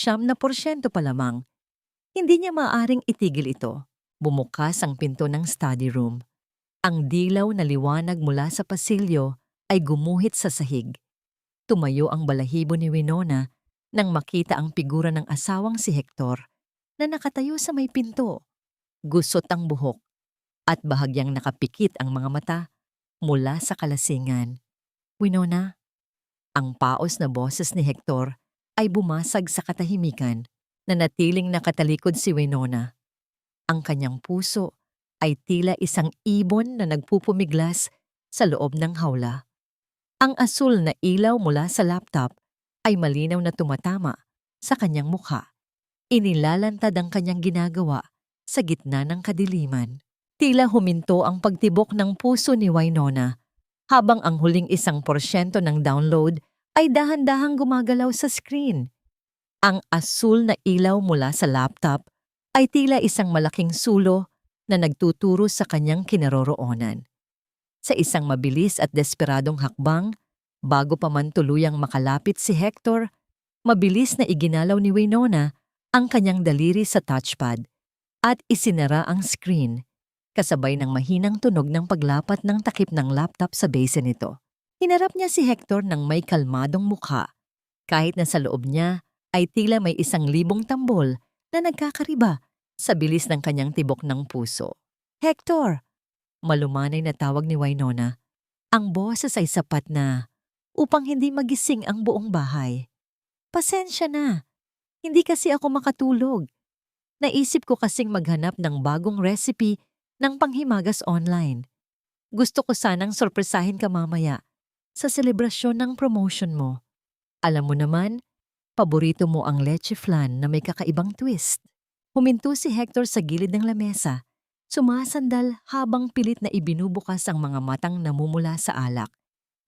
pa lamang. Hindi niya maaaring itigil ito. Bumukas ang pinto ng study room. Ang dilaw na liwanag mula sa pasilyo ay gumuhit sa sahig. Tumayo ang balahibo ni Winona nang makita ang figura ng asawang si Hector na nakatayo sa may pinto. Gusot ang buhok at bahagyang nakapikit ang mga mata mula sa kalasingan. Winona, ang paos na boses ni Hector ay bumasag sa katahimikan. Nanatiling nakatalikod si Winona. Ang kanyang puso ay tila isang ibon na nagpupumiglas sa loob ng hawla. Ang asul na ilaw mula sa laptop ay malinaw na tumatama sa kanyang mukha. Inilalantad ang kanyang ginagawa sa gitna ng kadiliman. Tila huminto ang pagtibok ng puso ni Winona habang ang huling 1% ng download ay dahan-dahang gumagalaw sa screen. Ang asul na ilaw mula sa laptop ay tila isang malaking sulo na nagtuturo sa kanyang kinaroroonan. Sa isang mabilis at desperadong hakbang, bago pa man tuluyang makalapit si Hector, mabilis na iginalaw ni Winona ang kanyang daliri sa touchpad at isinara ang screen, kasabay ng mahinang tunog ng paglapat ng takip ng laptop sa base nito. Hinarap niya si Hector ng may kalmadong mukha, kahit na sa loob niya ay tila may 1,000 tambol na nagkakariba sa bilis ng kanyang tibok ng puso. Hector! Malumanay na tawag ni Winona. Ang boses ay sapat na upang hindi magising ang buong bahay. Pasensya na. Hindi kasi ako makatulog. Naisip ko kasing maghanap ng bagong recipe ng panghimagas online. Gusto ko sanang sorpresahin ka mamaya sa selebrasyon ng promotion mo. Alam mo naman, paborito mo ang leche flan na may kakaibang twist. Huminto si Hector sa gilid ng lamesa, sumasandal habang pilit na ibinubukas ang mga matang namumula sa alak.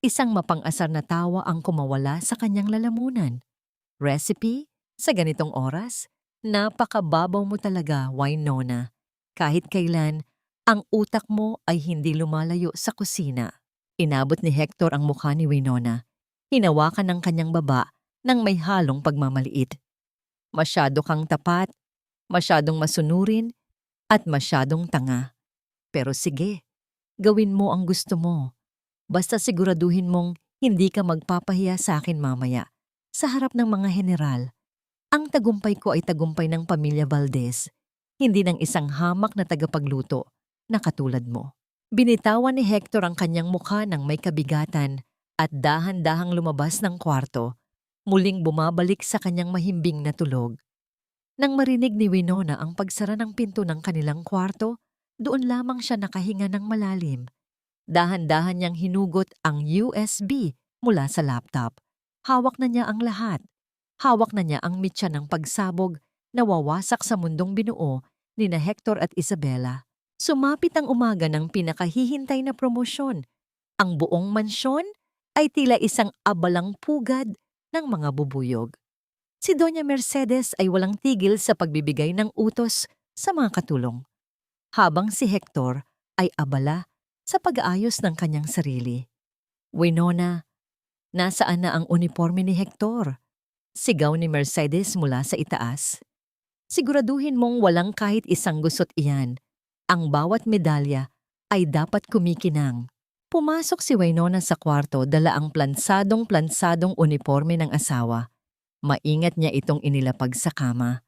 Isang mapang-asar na tawa ang kumawala sa kanyang lalamunan. Recipe? Sa ganitong oras? Napakababaw mo talaga, Winona. Kahit kailan, ang utak mo ay hindi lumalayo sa kusina. Inabot ni Hector ang mukha ni Winona. Hinawakan ng kanyang baba nang may halong pagmamaliit. Masyado kang tapat, masyadong masunurin, at masyadong tanga. Pero sige, gawin mo ang gusto mo. Basta siguraduhin mong hindi ka magpapahiya sa akin mamaya sa harap ng mga general. Ang tagumpay ko ay tagumpay ng pamilya Valdez, hindi ng isang hamak na tagapagluto na katulad mo. Binitawan ni Hector ang kanyang mukha ng may kabigatan at dahan-dahang lumabas ng kwarto, muling bumabalik sa kanyang mahimbing na tulog. Nang marinig ni Winona ang pagsara ng pinto ng kanilang kwarto, doon lamang siya nakahinga ng malalim. Dahan-dahan niyang hinugot ang USB mula sa laptop. Hawak na niya ang lahat. Hawak na niya ang mitya ng pagsabog na wawasak sa mundong binuo ni na Hector at Isabela. Sumapit ang umaga ng pinakahihintay na promosyon. Ang buong mansyon ay tila isang abalang pugad ng mga bubuyog. Si Doña Mercedes ay walang tigil sa pagbibigay ng utos sa mga katulong, habang si Hector ay abala sa pag-aayos ng kanyang sarili. Winona, nasaan na ang uniforme ni Hector? Sigaw ni Mercedes mula sa itaas. Siguraduhin mong walang kahit isang gusot iyan. Ang bawat medalya ay dapat kumikinang. Pumasok si Winona sa kwarto, dala ang plansadong uniforme ng asawa. Maingat niya itong inilapag sa kama.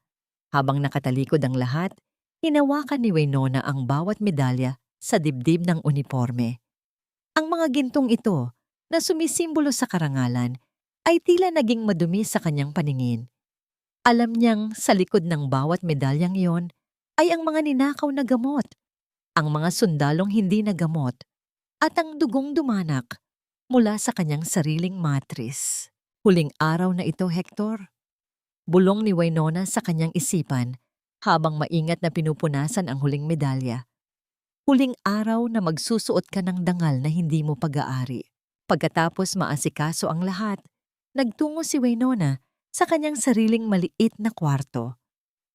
Habang nakatalikod ang lahat, Hinawakan ni Winona ang bawat medalya sa dibdib ng uniforme. Ang mga gintong ito na sumisimbolo sa karangalan ay tila naging madumi sa kanyang paningin. Alam niyang sa likod ng bawat medalyang iyon ay ang mga ninakaw na gamot, ang mga sundalong hindi nagamot, at ang dugong dumanak mula sa kanyang sariling matris. Huling araw na ito, Hector. Bulong ni Winona sa kanyang isipan habang maingat na pinupunasan ang huling medalya. Huling araw na magsusuot ka ng dangal na hindi mo pag-aari. Pagkatapos maasikaso ang lahat, nagtungo si Winona sa kanyang sariling maliit na kwarto.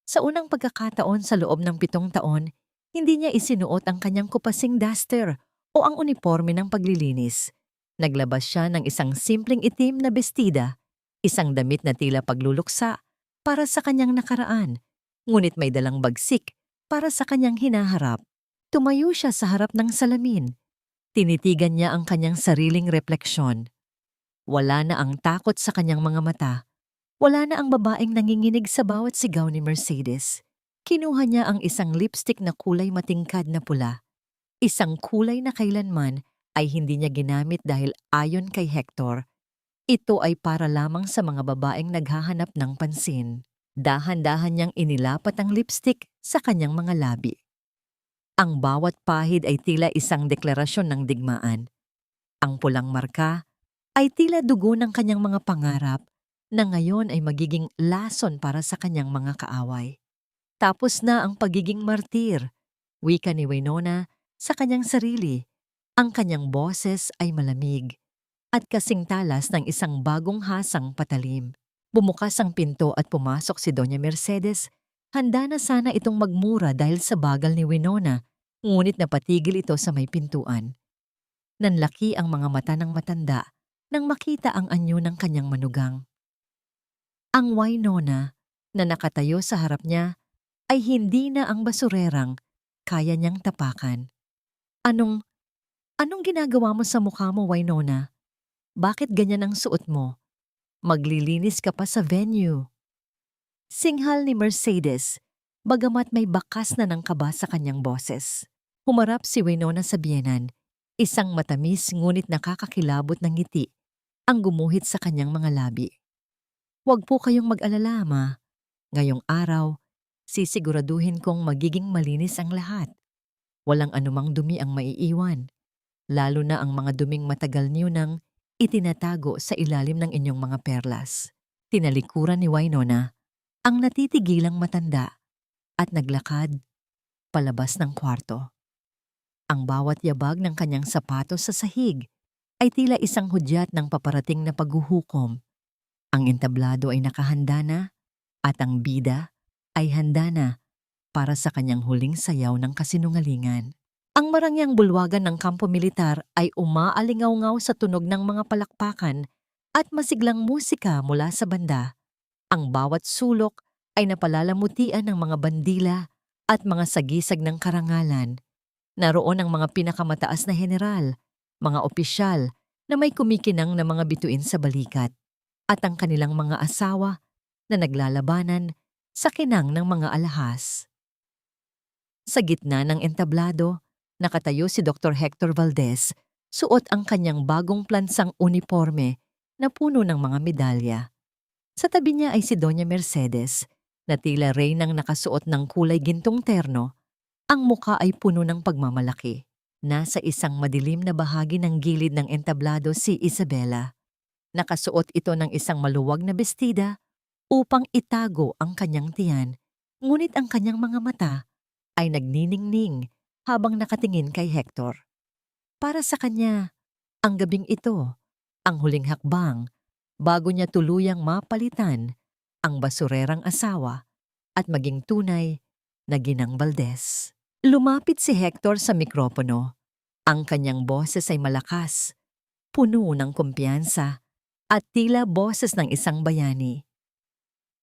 Sa unang pagkakataon sa loob ng 7 taon, hindi niya isinuot ang kanyang kupasing duster o ang uniforme ng paglilinis. Naglabas siya ng isang simpleng itim na bestida, isang damit na tila pagluluksa para sa kanyang nakaraan, ngunit may dalang bagsik para sa kanyang hinaharap. Tumayo siya sa harap ng salamin. Tinitigan niya ang kanyang sariling refleksyon. Wala na ang takot sa kanyang mga mata. Wala na ang babaeng nanginginig sa bawat sigaw ni Mercedes. Kinuha niya ang isang lipstick na kulay matingkad na pula. Isang kulay na kailanman ay hindi niya ginamit dahil ayon kay Hector, ito ay para lamang sa mga babaeng naghahanap ng pansin. Dahan-dahan niyang inilapat ang lipstick sa kanyang mga labi. Ang bawat pahid ay tila isang deklarasyon ng digmaan. Ang pulang marka ay tila dugo ng kanyang mga pangarap na ngayon ay magiging lason para sa kanyang mga kaaway. Tapos na ang pagiging martir, wika ni Winona sa kanyang sarili. Ang kanyang boses ay malamig at kasing talas ng isang bagong hasang patalim. Bumukas ang pinto at pumasok si Doña Mercedes. Handa na sana itong magmura dahil sa bagal ni Winona, ngunit napatigil ito sa may pintuan. Nanlaki ang mga mata ng matanda nang makita ang anyo ng kanyang manugang. Ang Winona na nakatayo sa harap niya ay hindi na ang basurerang kaya niyang tapakan. Anong ginagawa mo sa mukha mo, Winona? Bakit ganyan ang suot mo? Maglilinis ka pa sa venue. Singhal ni Mercedes, bagamat may bakas na ng kaba sa kanyang boses. Humarap si Winona sa biyenan, isang matamis ngunit nakakakilabot ng ngiti ang gumuhit sa kanyang mga labi. Huwag po kayong mag-alala, Ma. Ngayong araw, sisiguraduhin kong magiging malinis ang lahat. Walang anumang dumi ang maiiwan, lalo na ang mga duming matagal niyo nang itinatago sa ilalim ng inyong mga perlas. Tinalikuran ni Winona ang natitigilang matanda at naglakad palabas ng kwarto. Ang bawat yabag ng kanyang sapatos sa sahig ay tila isang hudyat ng paparating na paghuhukom. Ang entablado ay nakahanda na at ang bida ay handa na para sa kanyang huling sayaw ng kasinungalingan. Ang marangyang bulwagan ng kampo militar ay umaalingaw-ngaw sa tunog ng mga palakpakan at masiglang musika mula sa banda. Ang bawat sulok ay napalalamutian ng mga bandila at mga sagisag ng karangalan. Naroon ang mga pinakamataas na general, mga opisyal na may kumikinang na mga bituin sa balikat, at ang kanilang mga asawa na naglalabanan sa kinang ng mga alahas. Sa gitna ng entablado, nakatayo si Dr. Hector Valdez, suot ang kanyang bagong plansang uniforme na puno ng mga medalya. Sa tabi niya ay si Doña Mercedes, na tila reynang nakasuot ng kulay gintong terno. Ang muka ay puno ng pagmamalaki. Nasa isang madilim na bahagi ng gilid ng entablado si Isabela. Nakasuot ito ng isang maluwag na bestida upang itago ang kanyang tiyan, ngunit ang kanyang mga mata ay nagniningning habang nakatingin kay Hector. Para sa kanya, ang gabing ito, ang huling hakbang, bago niya tuluyang mapalitan ang basurerang asawa at maging tunay na Ginang Valdez. Lumapit si Hector sa mikropono. Ang kanyang boses ay malakas, puno ng kumpiyansa at tila boses ng isang bayani.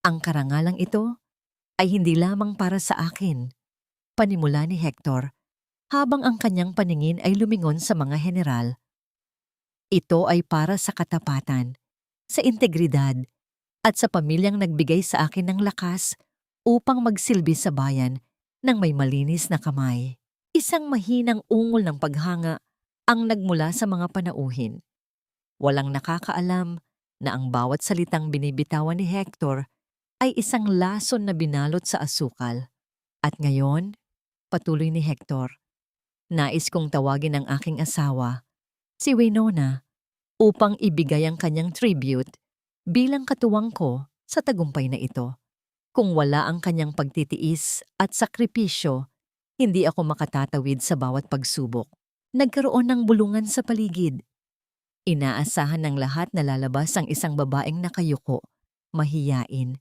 Ang karangalang ito ay hindi lamang para sa akin, panimula ni Hector habang ang kanyang paningin ay lumingon sa mga general. Ito ay para sa katapatan, sa integridad, at sa pamilyang nagbigay sa akin ng lakas upang magsilbi sa bayan ng may malinis na kamay. Isang mahinang ungol ng paghanga ang nagmula sa mga panauhin. Walang nakakaalam na ang bawat salitang binibitawan ni Hector ay isang lason na binalot sa asukal. At ngayon, patuloy ni Hector, nais kong tawagin ang aking asawa, si Winona, upang ibigay ang kanyang tribute bilang katuwang ko sa tagumpay na ito. Kung wala ang kanyang pagtitiis at sakripisyo, hindi ako makatatawid sa bawat pagsubok. Nagkaroon ng bulungan sa paligid. Inaasahan ng lahat na lalabas ang isang babaeng nakayuko, mahiyain,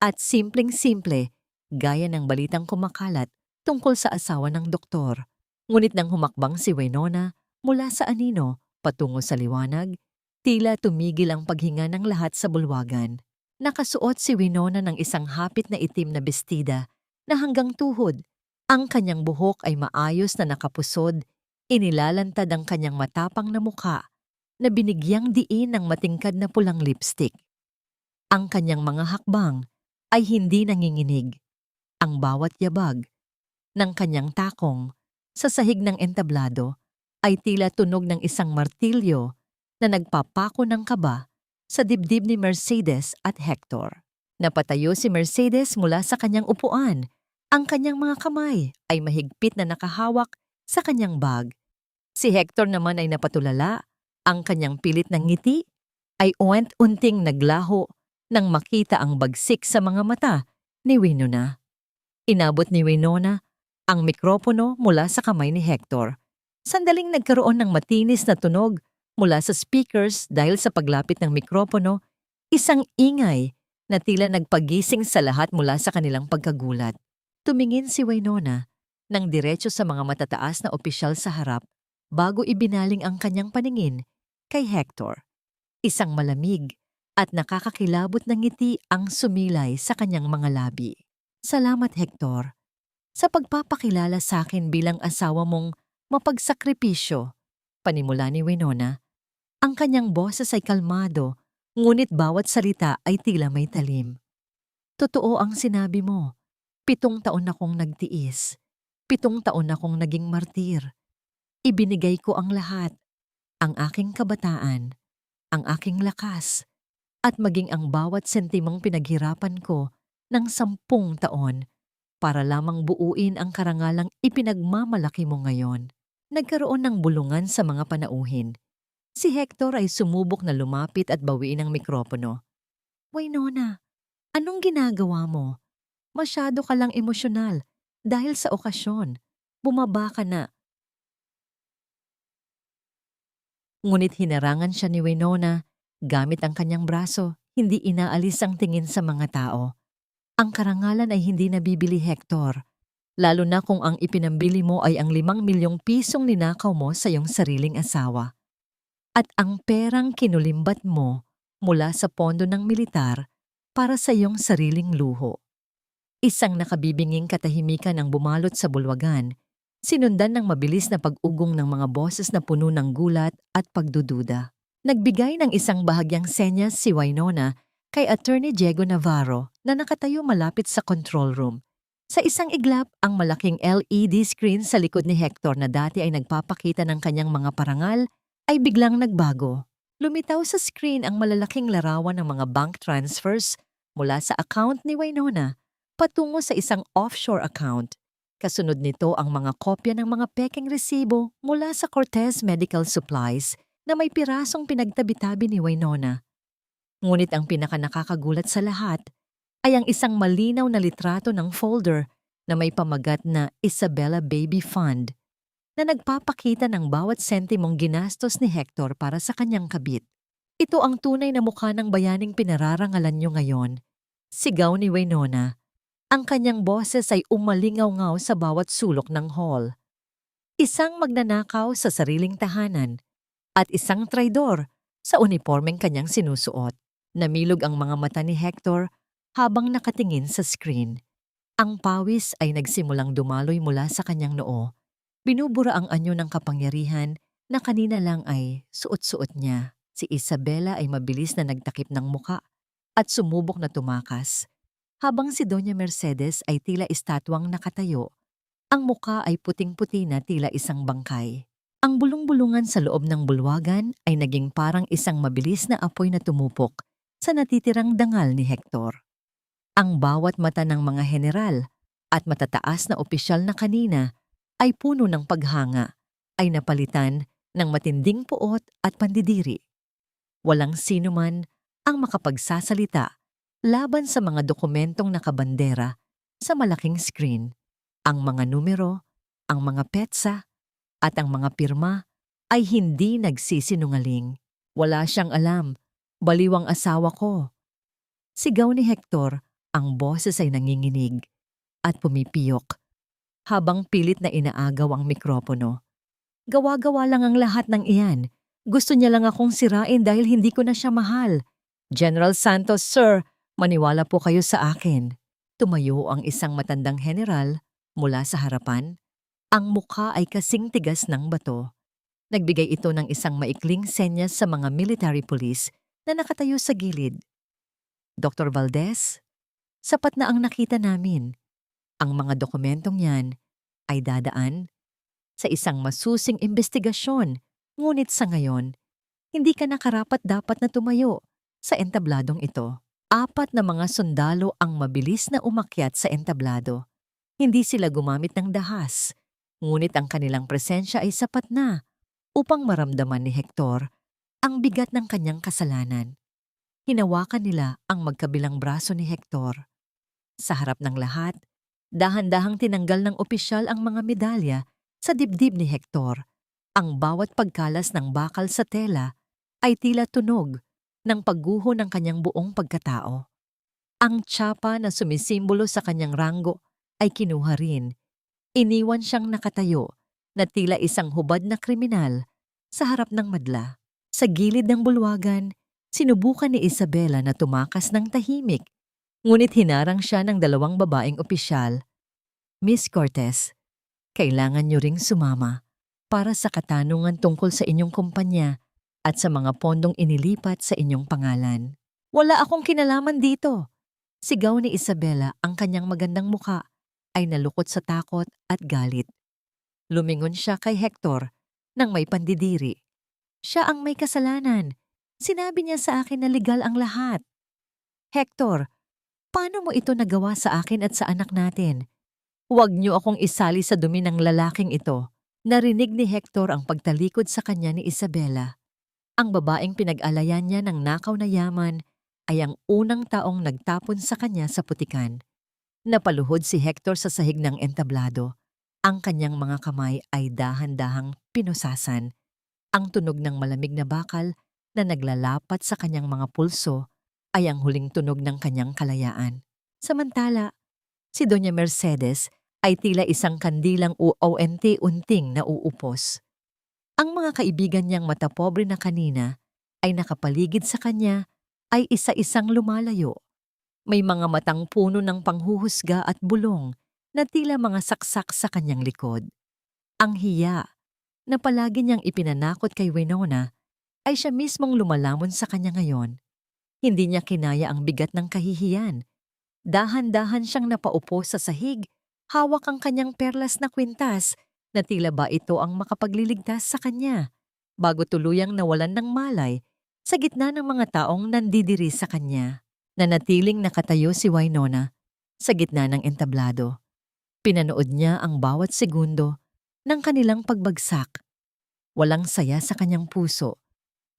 at simpleng-simple gaya ng balitang kumakalat tungkol sa asawa ng doktor. Ngunit nang humakbang si Winona mula sa anino patungo sa liwanag, tila tumigil ang paghinga ng lahat sa bulwagan. Nakasuot si Winona ng isang hapit na itim na bestida na hanggang tuhod. Ang kanyang buhok ay maayos na nakapusod, inilalantad ang kanyang matapang na mukha na binigyang diin ng matingkad na pulang lipstick. Ang kanyang mga hakbang ay hindi nanginginig. Ang bawat yabag ng kanyang takong sa sahig ng entablado ay tila tunog ng isang martilyo na nagpapako ng kaba sa dibdib ni Mercedes at Hector. Napatayo si Mercedes mula sa kanyang upuan. Ang kanyang mga kamay ay mahigpit na nakahawak sa kanyang bag. Si Hector naman ay napatulala. Ang kanyang pilit ng ngiti ay unting naglaho nang makita ang bagsik sa mga mata ni Winona. Inabot ni Winona ang mikropono mula sa kamay ni Hector. Sandaling nagkaroon ng matinis na tunog mula sa speakers dahil sa paglapit ng mikropono, isang ingay na tila nagpagising sa lahat mula sa kanilang pagkagulat. Tumingin si Winona ng diretso sa mga matataas na opisyal sa harap bago ibinaling ang kanyang paningin kay Hector. Isang malamig at nakakakilabot na ngiti ang sumilay sa kanyang mga labi. Salamat, Hector, sa pagpapakilala sa akin bilang asawa mong mapagsakripisyo, panimula ni Winona. Ang kanyang boses ay kalmado, ngunit bawat salita ay tila may talim. Totoo ang sinabi mo. 7 taon akong nagtiis. 7 taon akong naging martir. Ibinigay ko ang lahat, ang aking kabataan, ang aking lakas, at maging ang bawat sentimong pinaghirapan ko ng 10 taon para lamang buuin ang karangalang ipinagmamalaki mo ngayon. Nagkaroon ng bulungan sa mga panauhin. Si Hector ay sumubok na lumapit at bawiin ang mikropono. Winona, anong ginagawa mo? Masyado ka lang emosyonal dahil sa okasyon. Bumaba ka na. Ngunit hinarangan siya ni Winona gamit ang kanyang braso, hindi inaalis ang tingin sa mga tao. Ang karangalan ay hindi nabibili, Hector, lalo na kung ang ipinambili mo ay ang 5 milyong pisong ninakaw mo sa iyong sariling asawa. At ang perang kinulimbat mo mula sa pondo ng militar para sa iyong sariling luho. Isang nakabibinging katahimikan ang bumalot sa bulwagan, sinundan ng mabilis na pag-ugong ng mga boses na puno ng gulat at pagdududa. Nagbigay ng isang bahagyang senyas si Winona kay Attorney Diego Navarro na nakatayo malapit sa control room. Sa isang iglap, ang malaking LED screen sa likod ni Hector na dati ay nagpapakita ng kanyang mga parangal ay biglang nagbago. Lumitaw sa screen ang malalaking larawan ng mga bank transfers mula sa account ni Winona patungo sa isang offshore account. Kasunod nito ang mga kopya ng mga pekeng resibo mula sa Cortez Medical Supplies na may pirasong pinagtabi-tabi ni Winona. Ngunit ang pinakanakakagulat sa lahat ay ang isang malinaw na litrato ng folder na may pamagat na Isabella Baby Fund na nagpapakita ng bawat sentimong ginastos ni Hector para sa kanyang kabit. Ito ang tunay na mukha ng bayaning pinararangalan niyo ngayon. Sigaw ni Winona. Ang kanyang boses ay umalingaw-ngaw sa bawat sulok ng hall. Isang magnanakaw sa sariling tahanan at isang traidor sa unipormeng kanyang sinusuot. Namilog ang mga mata ni Hector habang nakatingin sa screen. Ang pawis ay nagsimulang dumaloy mula sa kanyang noo. Binubura ang anyo ng kapangyarihan na kanina lang ay suot-suot niya. Si Isabella ay mabilis na nagtakip ng muka at sumubok na tumakas, habang si Doña Mercedes ay tila estatwang nakatayo, Ang muka ay puting-puti na tila isang bangkay. Ang bulong-bulungan sa loob ng bulwagan ay naging parang isang mabilis na apoy na tumupok sa natitirang dangal ni Hector. Ang bawat mata ng mga general at matataas na opisyal na kanina ay puno ng paghanga, ay napalitan ng matinding puot at pandidiri. Walang sino man ang makapagsasalita laban sa mga dokumentong nakabandera sa malaking screen. Ang mga numero, ang mga petsa, at ang mga pirma ay hindi nagsisinungaling. Wala siyang alam, baliw ang asawa ko. Sigaw ni Hector, ang boses ay nanginginig at pumipiyok habang pilit na inaagaw ang mikropono. Gawa-gawa lang ang lahat ng iyan. Gusto niya lang akong sirain dahil hindi ko na siya mahal. General Santos, sir, maniwala po kayo sa akin. Tumayo ang isang matandang general mula sa harapan. Ang mukha ay kasing tigas ng bato. Nagbigay ito ng isang maikling senyas sa mga military police na nakatayo sa gilid. Dr. Valdez, sapat na ang nakita namin. Ang mga dokumentong yan ay dadaan sa isang masusing investigasyon. Ngunit sa ngayon, hindi ka nakarapat-dapat na tumayo sa entabladong ito. 4 na mga sundalo ang mabilis na umakyat sa entablado. Hindi sila gumamit ng dahas, ngunit ang kanilang presensya ay sapat na upang maramdaman ni Hector ang bigat ng kanyang kasalanan. Hinawakan nila ang magkabilang braso ni Hector. Sa harap ng lahat, dahan-dahang tinanggal ng opisyal ang mga medalya sa dibdib ni Hector. Ang bawat pagkalas ng bakal sa tela ay tila tunog ng pagguho ng kanyang buong pagkatao. Ang tsapa na sumisimbolo sa kanyang ranggo ay kinuha rin. Iniwan siyang nakatayo na tila isang hubad na kriminal sa harap ng madla. Sa gilid ng bulwagan, sinubukan ni Isabela na tumakas ng tahimik, ngunit hinarang siya ng 2 babaeng opisyal. Miss Cortez, kailangan niyo ring sumama para sa katanungan tungkol sa inyong kumpanya at sa mga pondong inilipat sa inyong pangalan. Wala akong kinalaman dito. Sigaw ni Isabela, ang kanyang magandang muka ay nalukot sa takot at galit. Lumingon siya kay Hector nang may pandidiri. Siya ang may kasalanan. Sinabi niya sa akin na legal ang lahat. Hector, paano mo ito nagawa sa akin at sa anak natin? Huwag niyo akong isali sa dumi ng lalaking ito. Narinig ni Hector ang pagtalikod sa kanya ni Isabela. Ang babaeng pinag-alayan niya ng nakaw na yaman ay ang unang taong nagtapon sa kanya sa putikan. Napaluhod si Hector sa sahig ng entablado. Ang kanyang mga kamay ay dahan-dahang pinusasan. Ang tunog ng malamig na bakal na naglalapat sa kanyang mga pulso ay ang huling tunog ng kanyang kalayaan. Samantala, si Doña Mercedes ay tila isang kandilang unti-unting nauupos. Ang mga kaibigan niyang matapobre na kanina ay nakapaligid sa kanya ay isa-isang lumalayo. May mga matang puno ng panghuhusga at bulong na tila mga saksak sa kanyang likod. Ang hiya na palagi niyang ipinanakot kay Winona ay siya mismong lumalamon sa kanya ngayon. Hindi niya kinaya ang bigat ng kahihiyan. Dahan-dahan siyang napaupo sa sahig, hawak ang kanyang perlas na kwintas na tila ba ito ang makapagliligtas sa kanya, bago tuluyang nawalan ng malay sa gitna ng mga taong nandidiri sa kanya. Nanatiling nakatayo si Winona sa gitna ng entablado. Pinanood niya ang bawat segundo ng kanilang pagbagsak. Walang saya sa kanyang puso,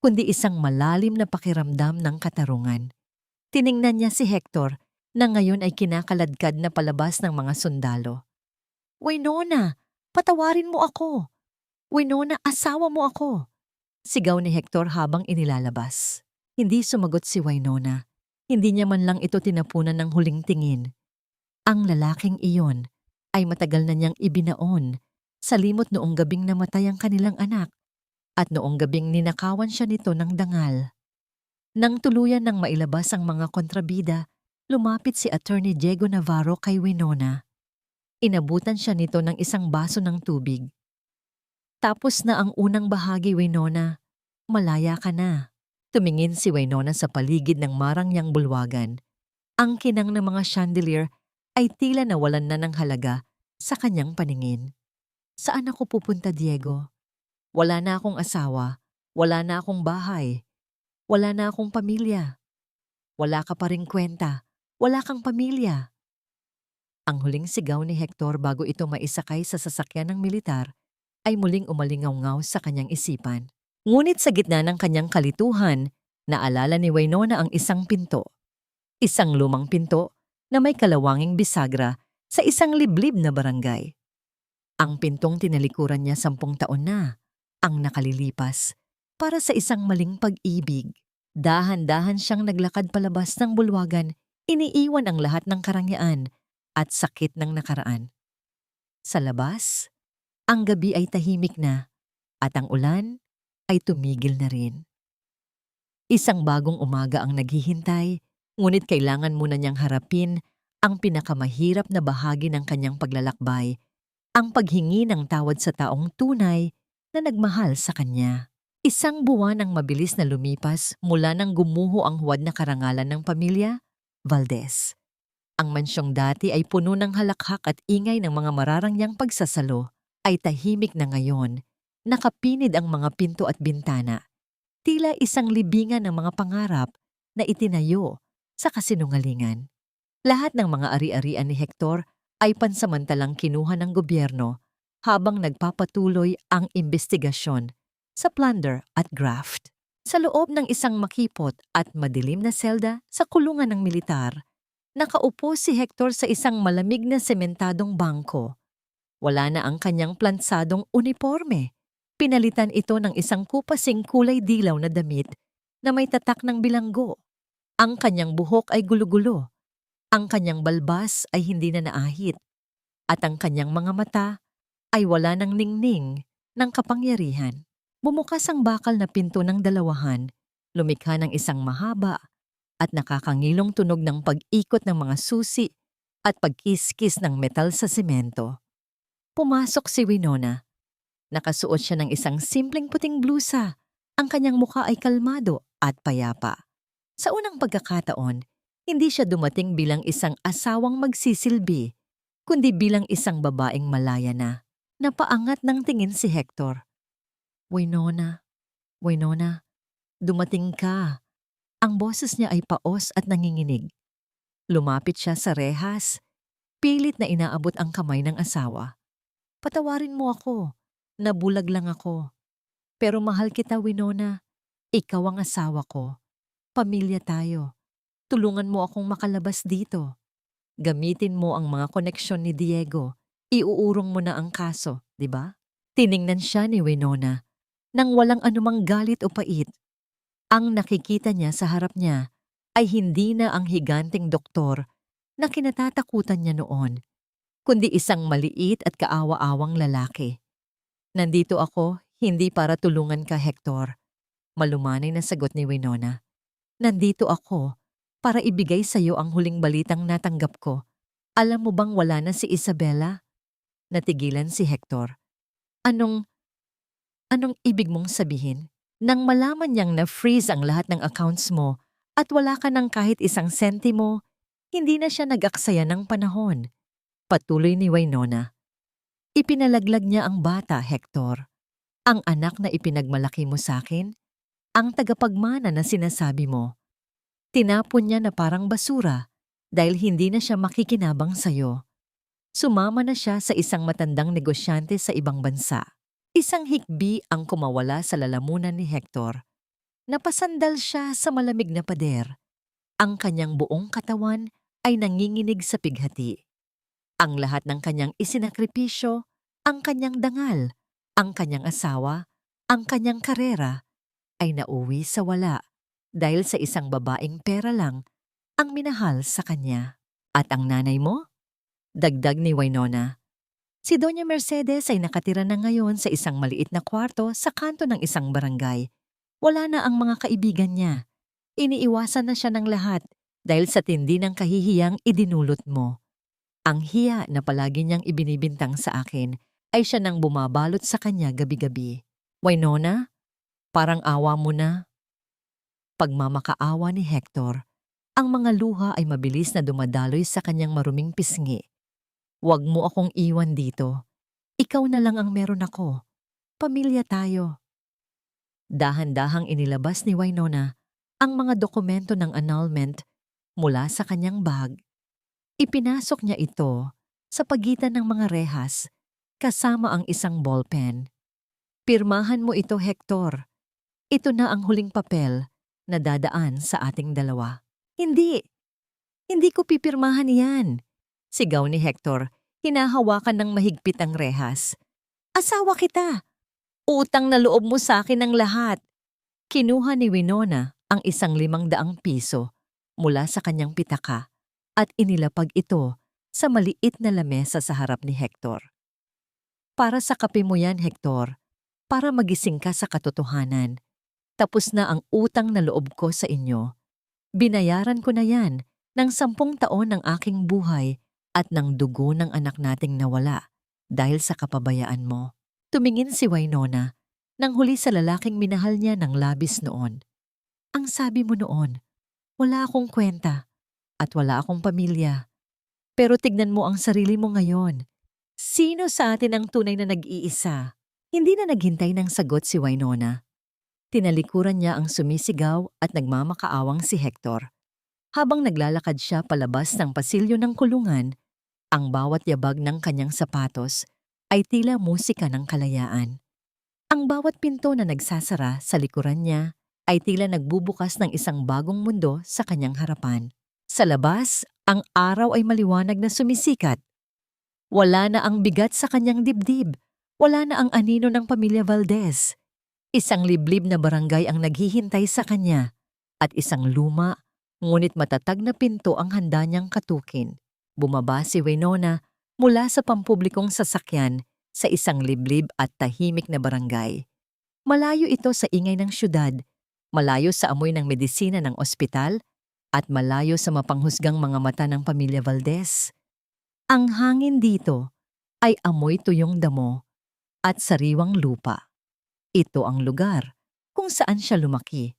kundi isang malalim na pakiramdam ng katarungan. Tiningnan niya si Hector na ngayon ay kinakaladkad na palabas ng mga sundalo. Winona, patawarin mo ako! Winona, asawa mo ako! Sigaw ni Hector habang inilalabas. Hindi sumagot si Winona. Hindi niya man lang ito tinapunan ng huling tingin. Ang lalaking iyon ay matagal na niyang ibinaon sa limot noong gabing namatay ang kanilang anak at noong gabing ninakawan siya nito ng dangal. Nang tuluyan ng mailabas ang mga kontrabida, lumapit si Attorney Diego Navarro kay Winona. Inabutan siya nito ng isang baso ng tubig. Tapos na ang unang bahagi, Winona. Malaya ka na. Tumingin si Winona sa paligid ng marangyang bulwagan. Ang kinang ng mga chandelier ay tila nawalan na ng halaga sa kanyang paningin. Saan ako pupunta, Diego? Wala na akong asawa, wala na akong bahay, wala na akong pamilya. Wala ka pa ring kwenta, wala kang pamilya. Ang huling sigaw ni Hector bago ito maisakay sa sasakyan ng militar ay muling umalingaw-ngaw sa kanyang isipan. Ngunit sa gitna ng kanyang kalituhan, naalala ni Winona ang isang pinto. Isang lumang pinto na may kalawanging bisagra sa isang liblib na barangay. Ang pintong tinalikuran niya 10 taon na ang nakalilipas para sa isang maling pag-ibig. Dahan-dahan siyang naglakad palabas ng bulwagan, iniiwan ang lahat ng karangyaan at sakit ng nakaraan. Sa labas, ang gabi ay tahimik na at ang ulan ay tumigil na rin. Isang bagong umaga ang naghihintay, ngunit kailangan muna niyang harapin ang pinakamahirap na bahagi ng kanyang paglalakbay, ang paghingi ng tawad sa taong tunay na nagmahal sa kanya. Isang buwan ang mabilis na lumipas mula nang gumuho ang huwad na karangalan ng pamilya Valdez. Ang mansyong dati ay puno ng halakhak at ingay ng mga mararangyang pagsasalo ay tahimik na ngayon. Nakapinid ang mga pinto at bintana. Tila isang libingan ng mga pangarap na itinayo sa kasinungalingan. Lahat ng mga ari-arian ni Hector ay pansamantalang kinuha ng gobyerno habang nagpapatuloy ang imbestigasyon sa plunder at graft. Sa loob ng isang makipot at madilim na selda sa kulungan ng militar, nakaupo si Hector sa isang malamig na sementadong bangko. Wala na ang kanyang plansadong uniforme. Pinalitan ito ng isang kupasing kulay dilaw na damit na may tatak ng bilanggo. Ang kanyang buhok ay gulo-gulo. Ang kanyang balbas ay hindi na naahit. At ang kanyang mga mata ay wala ng ningning ng kapangyarihan. Bumukas ang bakal na pinto ng dalawahan, lumikha ng isang mahaba at nakakangilong tunog ng pag-ikot ng mga susi at pagkiskis ng metal sa semento. Pumasok si Winona. Nakasuot siya ng isang simpleng puting blusa. Ang kanyang mukha ay kalmado at payapa. Sa unang pagkakataon, hindi siya dumating bilang isang asawang magsisilbi, kundi bilang isang babaeng malaya na. Napaangat ng tingin si Hector. Winona, Winona, dumating ka. Ang boses niya ay paos at nanginginig. Lumapit siya sa rehas, pilit na inaabot ang kamay ng asawa. Patawarin mo ako, nabulag lang ako. Pero mahal kita, Winona. Ikaw ang asawa ko. Pamilya tayo. Tulungan mo akong makalabas dito. Gamitin mo ang mga koneksyon ni Diego. Iuurong mo na ang kaso, di ba? Tiningnan siya ni Winona nang walang anumang galit o pait. Ang nakikita niya sa harap niya ay hindi na ang higanting doktor na kinatatakutan niya noon, kundi isang maliit at kaawa-awang lalaki. Nandito ako, hindi para tulungan ka, Hector. Malumanay na sagot ni Winona. Nandito ako para ibigay sa iyo ang huling balitang natanggap ko. Alam mo bang wala na si Isabela? Natigilan si Hector. Anong ibig mong sabihin? Nang malaman niyang na-freeze ang lahat ng accounts mo at wala ka ng kahit isang sentimo, hindi na siya nag-aksaya ng panahon. Patuloy ni Winona. Ipinalaglag niya ang bata, Hector. Ang anak na ipinagmalaki mo sa akin, ang tagapagmana na sinasabi mo. Tinapon niya na parang basura dahil hindi na siya makikinabang sa'yo. Sumama na siya sa isang matandang negosyante sa ibang bansa. Isang hikbi ang kumawala sa lalamunan ni Hector. Napasandal siya sa malamig na pader. Ang kanyang buong katawan ay nanginginig sa pighati. Ang lahat ng kanyang isinakripisyo, ang kanyang dangal, ang kanyang asawa, ang kanyang karera, ay nauwi sa wala dahil sa isang babaeng pera lang ang minahal sa kanya. At ang nanay mo? Dagdag ni Winona. Si Doña Mercedes ay nakatira na ngayon sa isang maliit na kwarto sa kanto ng isang barangay. Wala na ang mga kaibigan niya. Iniiwasan na siya ng lahat dahil sa tindi ng kahihiyang idinulot mo. Ang hiya na palagi niyang ibinibintang sa akin ay siya nang bumabalot sa kanya gabi-gabi. Winona, parang awa mo na. Pagmamakaawa ni Hector, ang mga luha ay mabilis na dumadaloy sa kanyang maruming pisngi. Huwag mo akong iwan dito. Ikaw na lang ang meron ako. Pamilya tayo. Dahan-dahang inilabas ni Winona ang mga dokumento ng annulment mula sa kanyang bag. Ipinasok niya ito sa pagitan ng mga rehas kasama ang isang ballpen. Pirmahan mo ito, Hector. Ito na ang huling papel na dadaan sa ating dalawa. Hindi! Hindi ko pipirmahan yan! Sigaw ni Hector, hinahawakan ng mahigpit ang rehas. Asawa kita! Utang na loob mo sa akin ang lahat. Kinuha ni Winona ang isang 500 piso mula sa kanyang pitaka at inilapag ito sa maliit na lamesa sa harap ni Hector. Para sa kape mo yan, Hector, para magising ka sa katotohanan. Tapos na ang utang na loob ko sa inyo. Binayaran ko na yan ng 10 taon ng aking buhay at ng dugo ng anak nating nawala dahil sa kapabayaan mo. Tumingin si Winona nang huli sa lalaking minahal niya ng labis noon. Ang sabi mo noon, wala akong kwenta at wala akong pamilya. Pero tignan mo ang sarili mo ngayon. Sino sa atin ang tunay na nag-iisa? Hindi na naghintay ng sagot si Winona. Tinalikuran niya ang sumisigaw at nagmamakaawang si Hector. Habang naglalakad siya palabas ng pasilyo ng kulungan, ang bawat yabag ng kanyang sapatos ay tila musika ng kalayaan. Ang bawat pinto na nagsasara sa likuran niya ay tila nagbubukas ng isang bagong mundo sa kanyang harapan. Sa labas, ang araw ay maliwanag na sumisikat. Wala na ang bigat sa kanyang dibdib. Wala na ang anino ng pamilya Valdez. Isang liblib na barangay ang naghihintay sa kanya at isang luma, ngunit matatag na pinto ang handa niyang katukin. Bumaba si Winona mula sa pampublikong sasakyan sa isang liblib at tahimik na barangay. Malayo ito sa ingay ng syudad, malayo sa amoy ng medisina ng ospital, at malayo sa mapanghusgang mga mata ng pamilya Valdez. Ang hangin dito ay amoy tuyong damo at sariwang lupa. Ito ang lugar kung saan siya lumaki.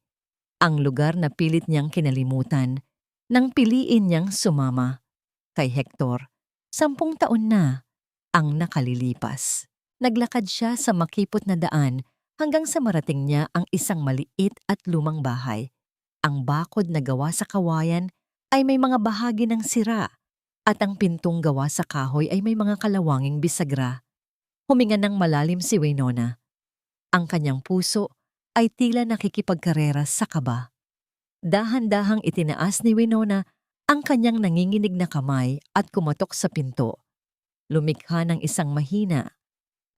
Ang lugar na pilit niyang kinalimutan nang piliin niyang sumama. Kay Hector, 10 taon na ang nakalilipas. Naglakad siya sa makipot na daan hanggang sa marating niya ang isang maliit at lumang bahay. Ang bakod na gawa sa kawayan ay may mga bahagi ng sira at ang pintong gawa sa kahoy ay may mga kalawanging bisagra. Huminga ng malalim si Winona. Ang kanyang puso ay tila nakikipagkarera sa kaba. Dahan-dahang itinaas ni Winona ang kanyang nanginginig na kamay at kumatok sa pinto. Lumikha ng isang mahina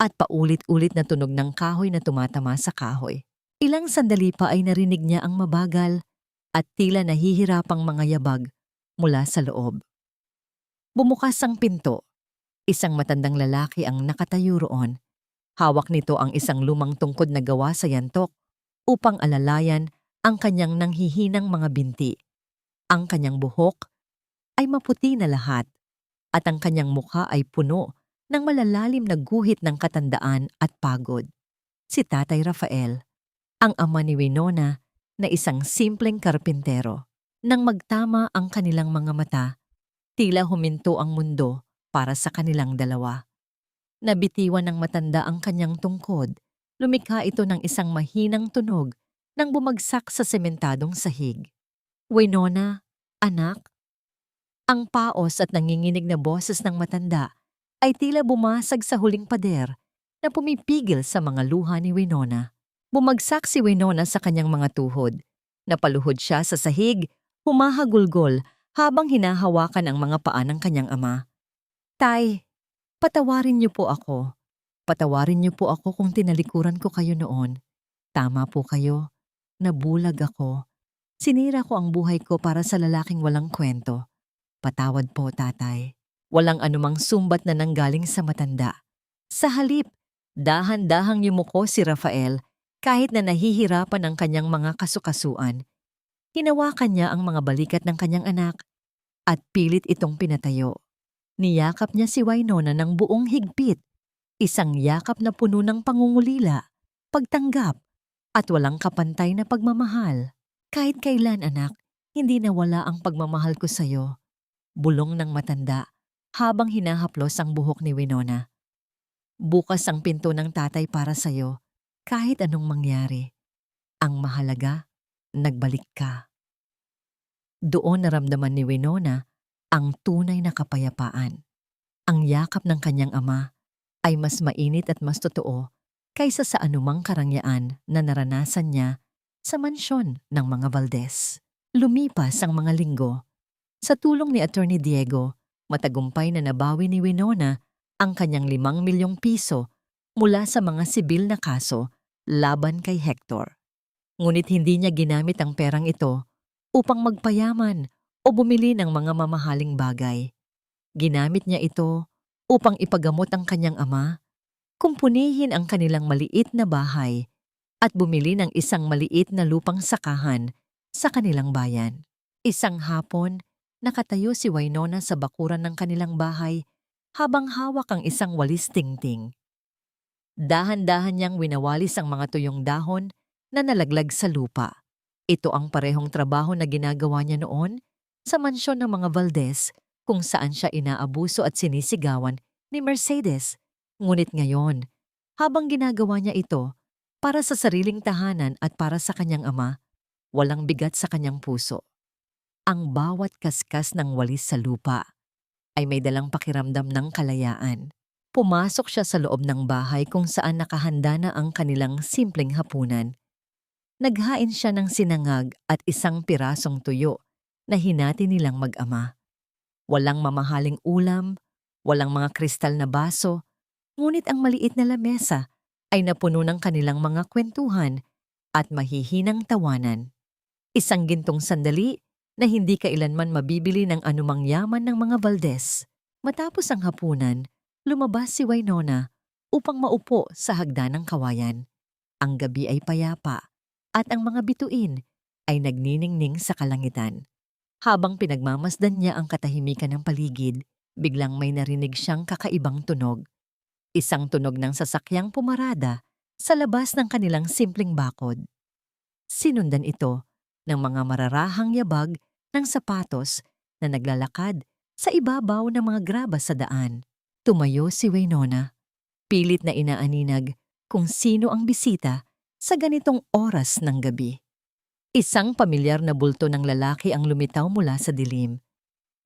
at paulit-ulit na tunog ng kahoy na tumatama sa kahoy. Ilang sandali pa ay narinig niya ang mabagal at tila nahihirapang mga yabag mula sa loob. Bumukas ang pinto. Isang matandang lalaki ang nakatayo roon. Hawak nito ang isang lumang tungkod na gawa sa yantok upang alalayan ang kanyang nanghihinang mga binti. Ang kanyang buhok ay maputi na lahat at ang kanyang mukha ay puno ng malalalim na guhit ng katandaan at pagod. Si Tatay Rafael, ang ama ni Winona na isang simpleng karpintero. Nang magtama ang kanilang mga mata, tila huminto ang mundo para sa kanilang dalawa. Nabitiwan ng matanda ang kanyang tungkod. Lumikha ito ng isang mahinang tunog nang bumagsak sa sementadong sahig. Winona, anak? Ang paos at nanginginig na boses ng matanda ay tila bumasag sa huling pader na pumipigil sa mga luha ni Winona. Bumagsak si Winona sa kanyang mga tuhod. Napaluhod siya sa sahig, humahagulgol habang hinahawakan ang mga paa ng kanyang ama. Tay, patawarin niyo po ako. Patawarin niyo po ako kung tinalikuran ko kayo noon. Tama po kayo. Nabulag ako. Sinira ko ang buhay ko para sa lalaking walang kwento. Patawad po, tatay. Walang anumang sumbat na nanggaling sa matanda. Sa halip, dahan-dahang yumuko si Rafael kahit na nahihirapan ang kanyang mga kasukasuan. Hinawakan niya ang mga balikat ng kanyang anak at pilit itong pinatayo. Niyakap niya si Winona ng buong higpit, isang yakap na puno ng pangungulila, pagtanggap, at walang kapantay na pagmamahal. Kahit kailan, anak, hindi nawala ang pagmamahal ko sa'yo. Bulong ng matanda habang hinahaplos ang buhok ni Winona. Bukas ang pinto ng tatay para sa'yo, kahit anong mangyari. Ang mahalaga, nagbalik ka. Doon naramdaman ni Winona ang tunay na kapayapaan. Ang yakap ng kanyang ama ay mas mainit at mas totoo kaysa sa anumang karangyaan na naranasan niya sa mansyon ng mga Valdez. Lumipas ang mga linggo. Sa tulong ni Attorney Diego, matagumpay na nabawi ni Winona ang kanyang 5 milyong piso mula sa mga sibil na kaso laban kay Hector. Ngunit hindi niya ginamit ang perang ito upang magpayaman o bumili ng mga mamahaling bagay. Ginamit niya ito upang ipagamot ang kanyang ama, kumpunihin ang kanilang maliit na bahay, at bumili ng isang maliit na lupang sakahan sa kanilang bayan. Isang hapon, nakatayo si Winona sa bakuran ng kanilang bahay habang hawak ang isang walis tingting. Dahan-dahan niyang winawalis ang mga tuyong dahon na nalaglag sa lupa. Ito ang parehong trabaho na ginagawa niya noon sa mansyon ng mga Valdez kung saan siya inaabuso at sinisigawan ni Mercedes. Ngunit ngayon, habang ginagawa niya ito para sa sariling tahanan at para sa kanyang ama, walang bigat sa kanyang puso. Ang bawat kaskas ng walis sa lupa ay may dalang pakiramdam ng kalayaan. Pumasok siya sa loob ng bahay kung saan nakahanda na ang kanilang simpleng hapunan. Naghain siya ng sinangag at isang pirasong tuyo na hinati nilang mag-ama. Walang mamahaling ulam, walang mga kristal na baso, ngunit ang maliit na lamesa ay napuno ng kanilang mga kwentuhan at mahihinang tawanan. Isang gintong sandali na hindi kailanman mabibili ng anumang yaman ng mga Valdez. Matapos ang hapunan, lumabas si Winona upang maupo sa hagdan ng kawayan. Ang gabi ay payapa at ang mga bituin ay nagniningning sa kalangitan. Habang pinagmamasdan niya ang katahimikan ng paligid, biglang may narinig siyang kakaibang tunog. Isang tunog ng sasakyang pumarada sa labas ng kanilang simpleng bakod. Sinundan ito ng mga mararahang yabag ng sapatos na naglalakad sa ibabaw ng mga graba sa daan. Tumayo si Winona, pilit na inaaninag kung sino ang bisita sa ganitong oras ng gabi. Isang pamilyar na bulto ng lalaki ang lumitaw mula sa dilim.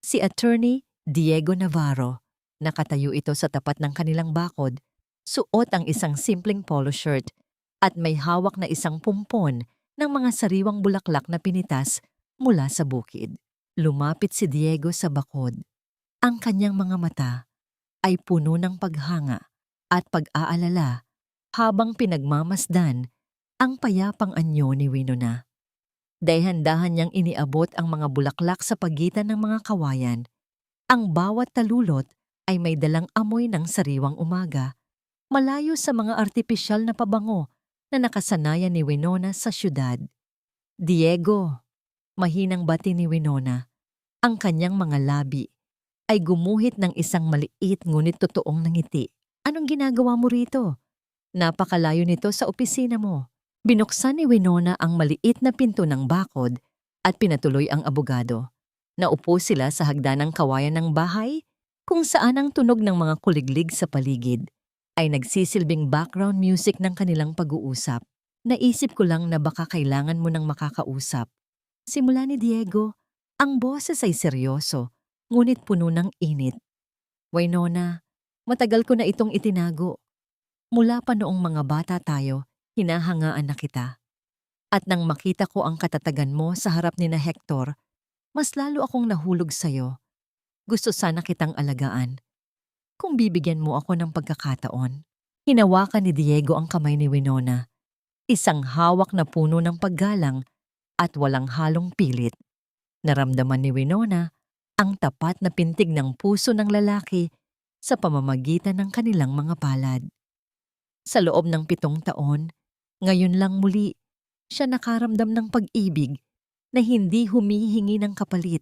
Si Attorney Diego Navarro. Nakatayo ito sa tapat ng kanilang bakod, suot ang isang simpleng polo shirt at may hawak na isang pumpon ng mga sariwang bulaklak na pinitas mula sa bukid. Lumapit si Diego sa bakod. Ang kanyang mga mata ay puno ng paghanga at pag-aalala habang pinagmamasdan ang payapang anyo ni Winona. Dahan-dahan niyang iniabot ang mga bulaklak sa pagitan ng mga kawayan. Ang bawat talulot ay may dalang amoy ng sariwang umaga, malayo sa mga artipisyal na pabango na nakasanayan ni Winona sa syudad. Diego, mahinang bati ni Winona. Ang kanyang mga labi ay gumuhit ng isang maliit ngunit totoong ngiti. Anong ginagawa mo rito? Napakalayo nito sa opisina mo. Binuksan ni Winona ang maliit na pinto ng bakod at pinatuloy ang abogado. Naupo sila sa hagdanang kawayan ng bahay kung saan ang tunog ng mga kuliglig sa paligid ay nagsisilbing background music ng kanilang pag-uusap. Naisip ko lang na baka kailangan mo ng makakausap. Simula ni Diego, ang boses ay seryoso, ngunit puno ng init. Winona, matagal ko na itong itinago. Mula pa noong mga bata tayo, hinahangaan na kita. At nang makita ko ang katatagan mo sa harap ni na Hector, mas lalo akong nahulog sa'yo. Gusto sana kitang alagaan. Kung bibigyan mo ako ng pagkakataon. Hinawakan ni Diego ang kamay ni Winona. Isang hawak na puno ng paggalang at walang halong pilit. Naramdaman ni Winona ang tapat na pintig ng puso ng lalaki sa pamamagitan ng kanilang mga palad. Sa loob ng 7 taon, ngayon lang muli siya nakaramdam ng pag-ibig na hindi humihingi ng kapalit.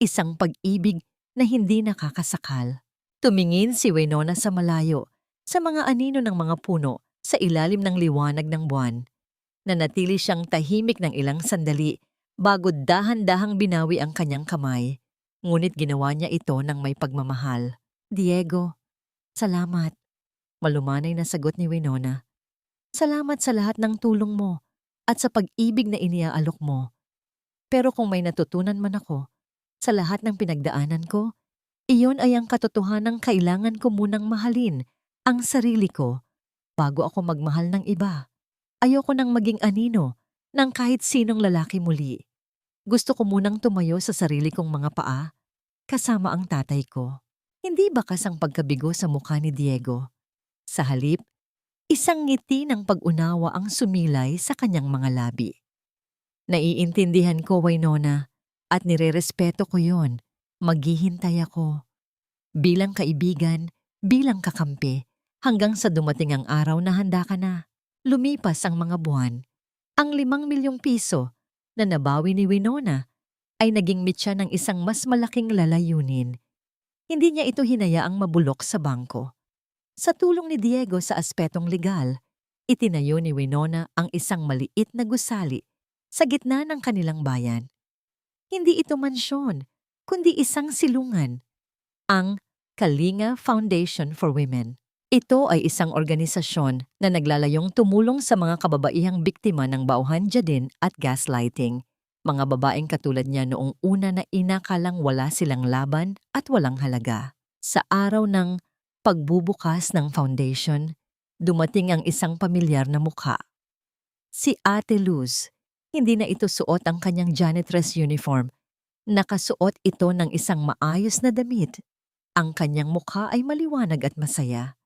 Isang pag-ibig na hindi nakakasakal. Tumingin si Winona sa malayo, sa mga anino ng mga puno sa ilalim ng liwanag ng buwan. Nanatili siyang tahimik ng ilang sandali bago dahan-dahang binawi ang kanyang kamay. Ngunit ginawa niya ito ng may pagmamahal. Diego, salamat. Malumanay na sagot ni Winona. Salamat sa lahat ng tulong mo at sa pag-ibig na iniaalok mo. Pero kung may natutunan man ako sa lahat ng pinagdaanan ko, iyon ay ang katotohanang kailangan ko munang mahalin ang sarili ko bago ako magmahal ng iba. Ayoko nang maging anino ng kahit sinong lalaki muli. Gusto ko munang tumayo sa sarili kong mga paa kasama ang tatay ko. Hindi bakas ang pagkabigo sa mukha ni Diego. Sa halip, isang ngiti ng pag-unawa ang sumilay sa kanyang mga labi. Naiintindihan ko, Winona, at nirerespeto ko yon. Maghihintay ako. Bilang kaibigan, bilang kakampi, hanggang sa dumating ang araw na handa ka na. Lumipas ang mga buwan. Ang 5 milyong piso na nabawi ni Winona ay naging mitya ng isang mas malaking lalayunin. Hindi niya ito hinayaang mabulok sa bangko. Sa tulong ni Diego sa aspetong legal, itinayo ni Winona ang isang maliit na gusali sa gitna ng kanilang bayan. Hindi ito mansyon, kundi isang silungan, ang Kalinga Foundation for Women. Ito ay isang organisasyon na naglalayong tumulong sa mga kababaihang biktima ng bauhan diyadin at gaslighting. Mga babaeng katulad niya noong una na inakalang wala silang laban at walang halaga. Sa araw ng pagbubukas ng foundation, dumating ang isang pamilyar na mukha. Si Ate Luz. Hindi na ito suot ang kanyang janitress uniform. Nakasuot ito ng isang maayos na damit. Ang kanyang mukha ay maliwanag at masaya.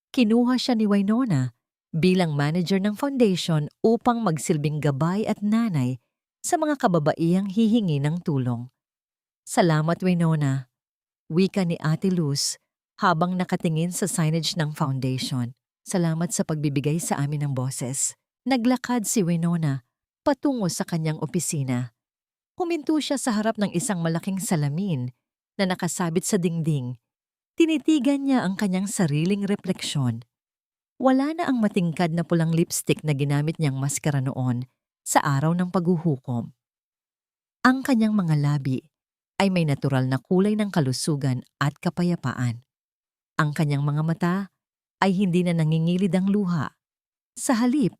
Kinuha siya ni Winona bilang manager ng foundation upang magsilbing gabay at nanay sa mga kababaihang hihingi ng tulong. Salamat, Winona, wika ni Ate Luz habang nakatingin sa signage ng foundation. Salamat sa pagbibigay sa amin ng boses. Naglakad si Winona patungo sa kanyang opisina. Huminto siya sa harap ng isang malaking salamin na nakasabit sa dingding. Tinitigan niya ang kanyang sariling refleksyon. Wala na ang matingkad na pulang lipstick na ginamit niyang maskara noon sa araw ng paghuhukom. Ang kanyang mga labi ay may natural na kulay ng kalusugan at kapayapaan. Ang kanyang mga mata ay hindi na nangingilid ang luha. Sa halip,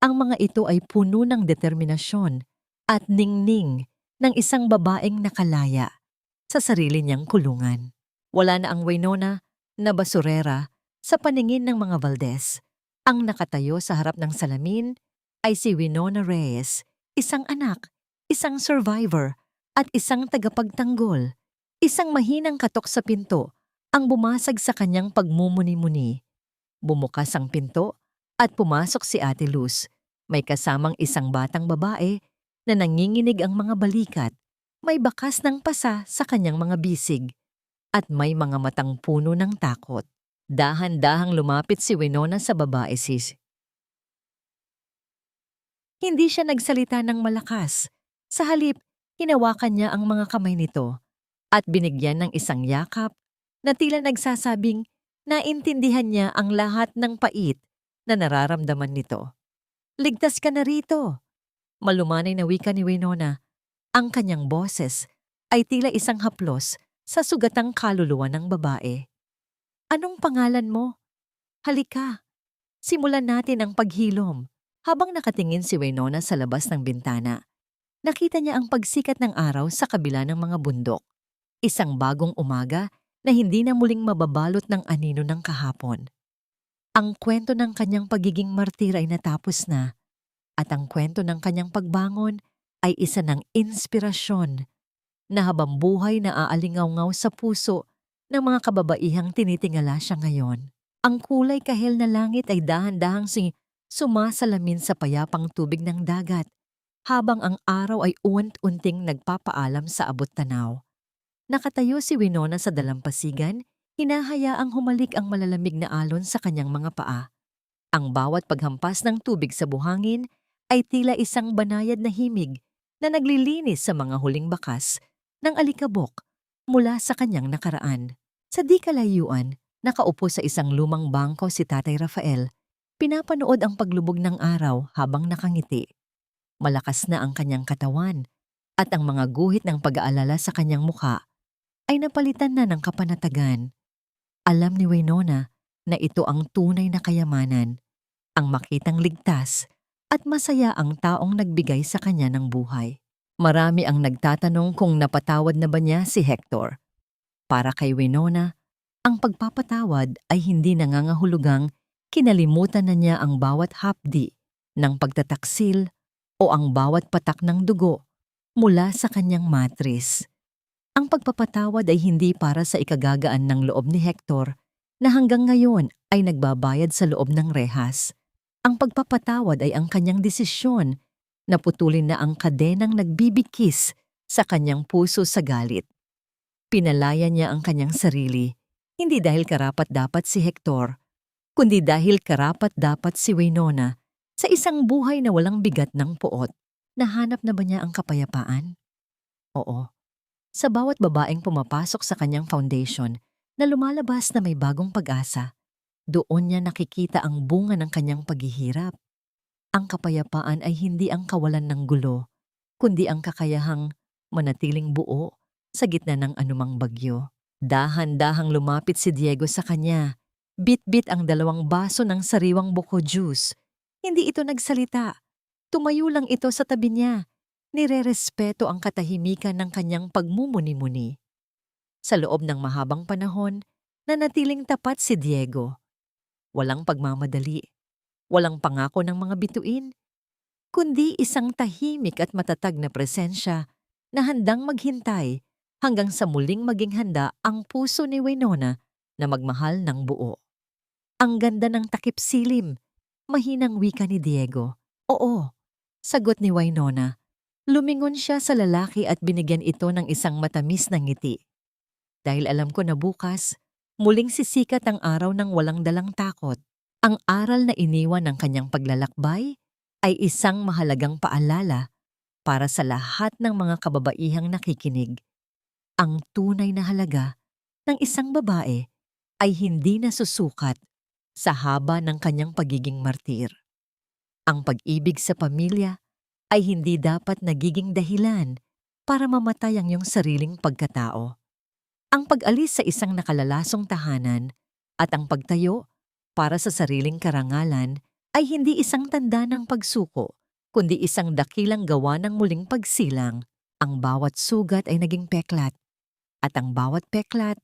ang mga ito ay puno ng determinasyon at ningning ng isang babaeng nakalaya sa sarili niyang kulungan. Wala na ang Winona na basurera sa paningin ng mga Valdez. Ang nakatayo sa harap ng salamin ay si Winona Reyes, isang anak, isang survivor, at isang tagapagtanggol. Isang mahinang katok sa pinto ang bumasag sa kanyang pagmumuni-muni. Bumukas ang pinto at pumasok si Ate Luz. May kasamang isang batang babae na nanginginig ang mga balikat. May bakas ng pasa sa kanyang mga bisig. At may mga matang puno ng takot. Dahan-dahang lumapit si Winona sa babae sis. Hindi siya nagsalita ng malakas. Sa halip, hinawakan niya ang mga kamay nito at binigyan ng isang yakap na tila nagsasabing naintindihan niya ang lahat ng pait na nararamdaman nito. Ligtas ka na rito. Malumanay na wika ni Winona. Ang kanyang boses ay tila isang haplos sa sugatang kaluluwa ng babae. Anong pangalan mo? Halika, simulan natin ang paghilom. Habang nakatingin si Winona sa labas ng bintana, nakita niya ang pagsikat ng araw sa kabila ng mga bundok. Isang bagong umaga na hindi na muling mababalot ng anino ng kahapon. Ang kwento ng kanyang pagiging martir ay natapos na, at ang kwento ng kanyang pagbangon ay isa ng inspirasyon na habang buhay na aalingaw-ngaw sa puso ng mga kababaihang tinitingala siya ngayon. Ang kulay kahel na langit ay dahan-dahang sumasalamin sa payapang tubig ng dagat, habang ang araw ay uwant-unting nagpapaalam sa abot tanaw. Nakatayo si Winona sa dalampasigan, hinahayaang humalik ang malalamig na alon sa kanyang mga paa. Ang bawat paghampas ng tubig sa buhangin ay tila isang banayad na himig na naglilinis sa mga huling bakas ng alikabok mula sa kanyang nakaraan. Sa di kalayuan, nakaupo sa isang lumang bangko si Tatay Rafael. Pinapanood ang paglubog ng araw habang nakangiti. Malakas na ang kanyang katawan at ang mga guhit ng pag-aalala sa kanyang mukha ay napalitan na ng kapanatagan. Alam ni Winona na ito ang tunay na kayamanan, ang makitang ligtas at masaya ang taong nagbigay sa kanya ng buhay. Marami ang nagtatanong kung napatawad na ba niya si Hector. Para kay Winona, ang pagpapatawad ay hindi nangangahulugang kinalimutan na niya ang bawat hapdi ng pagtataksil o ang bawat patak ng dugo mula sa kanyang matris. Ang pagpapatawad ay hindi para sa ikagagaan ng loob ni Hector na hanggang ngayon ay nagbabayad sa loob ng rehas. Ang pagpapatawad ay ang kanyang desisyon na putulin na ang kadenang nagbibigkis sa kanyang puso sa galit. Pinalaya niya ang kanyang sarili, hindi dahil karapat-dapat si Hector, kundi dahil karapat-dapat si Winona sa isang buhay na walang bigat ng puot. Nahanap na ba niya ang kapayapaan? Oo. Sa bawat babaeng pumapasok sa kanyang foundation na lumalabas na may bagong pag-asa, doon niya nakikita ang bunga ng kanyang paghihirap. Ang kapayapaan ay hindi ang kawalan ng gulo, kundi ang kakayahang manatiling buo sa gitna ng anumang bagyo. Dahan-dahang lumapit si Diego sa kanya. Bit-bit ang 2 baso ng sariwang buko juice. Hindi ito nagsalita. Tumayo lang ito sa tabi niya. Nirerespeto ang katahimikan ng kanyang pagmumuni-muni. Sa loob ng mahabang panahon, nanatiling tapat si Diego. Walang pagmamadali, walang pangako ng mga bituin, kundi isang tahimik at matatag na presensya na handang maghintay hanggang sa muling maging handa ang puso ni Winona na magmahal ng buo. Ang ganda ng takip silim, mahinang wika ni Diego. Oo, sagot ni Winona. Lumingon siya sa lalaki at binigyan ito ng isang matamis na ngiti. Dahil alam ko na bukas, muling sisikat ang araw ng walang dalang takot. Ang aral na iniwan ng kanyang paglalakbay ay isang mahalagang paalala para sa lahat ng mga kababaihang nakikinig. Ang tunay na halaga ng isang babae ay hindi nasusukat sa haba ng kanyang pagiging martir. Ang pag-ibig sa pamilya ay hindi dapat nagiging dahilan para mamatay ang iyong sariling pagkatao. Ang pag-alis sa isang nakalalasong tahanan at ang pagtayo para sa sariling karangalan ay hindi isang tanda ng pagsuko, kundi isang dakilang gawa ng muling pagsilang. Ang bawat sugat ay naging peklat, at ang bawat peklat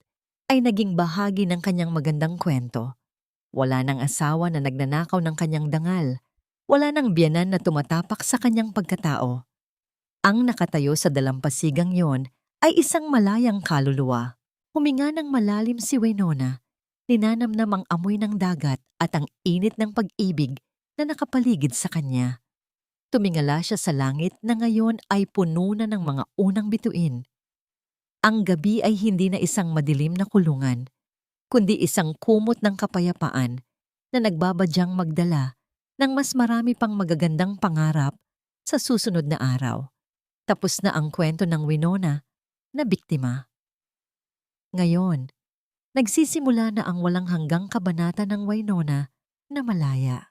ay naging bahagi ng kanyang magandang kwento. Wala nang asawa na nagnanakaw ng kanyang dangal. Wala nang biyenan na tumatapak sa kanyang pagkatao. Ang nakatayo sa dalampasigang yon ay isang malayang kaluluwa. Huminga ng malalim si Winona, ninanamnam ang amoy ng dagat at ang init ng pag-ibig na nakapaligid sa kanya. Tumingala siya sa langit na ngayon ay puno na ng mga unang bituin. Ang gabi ay hindi na isang madilim na kulungan, kundi isang kumot ng kapayapaan na nagbabadyang magdala ng mas marami pang magagandang pangarap sa susunod na araw. Tapos na ang kwento ng Winona na biktima. Ngayon, nagsisimula na ang walang hanggang kabanata ng Winona na malaya.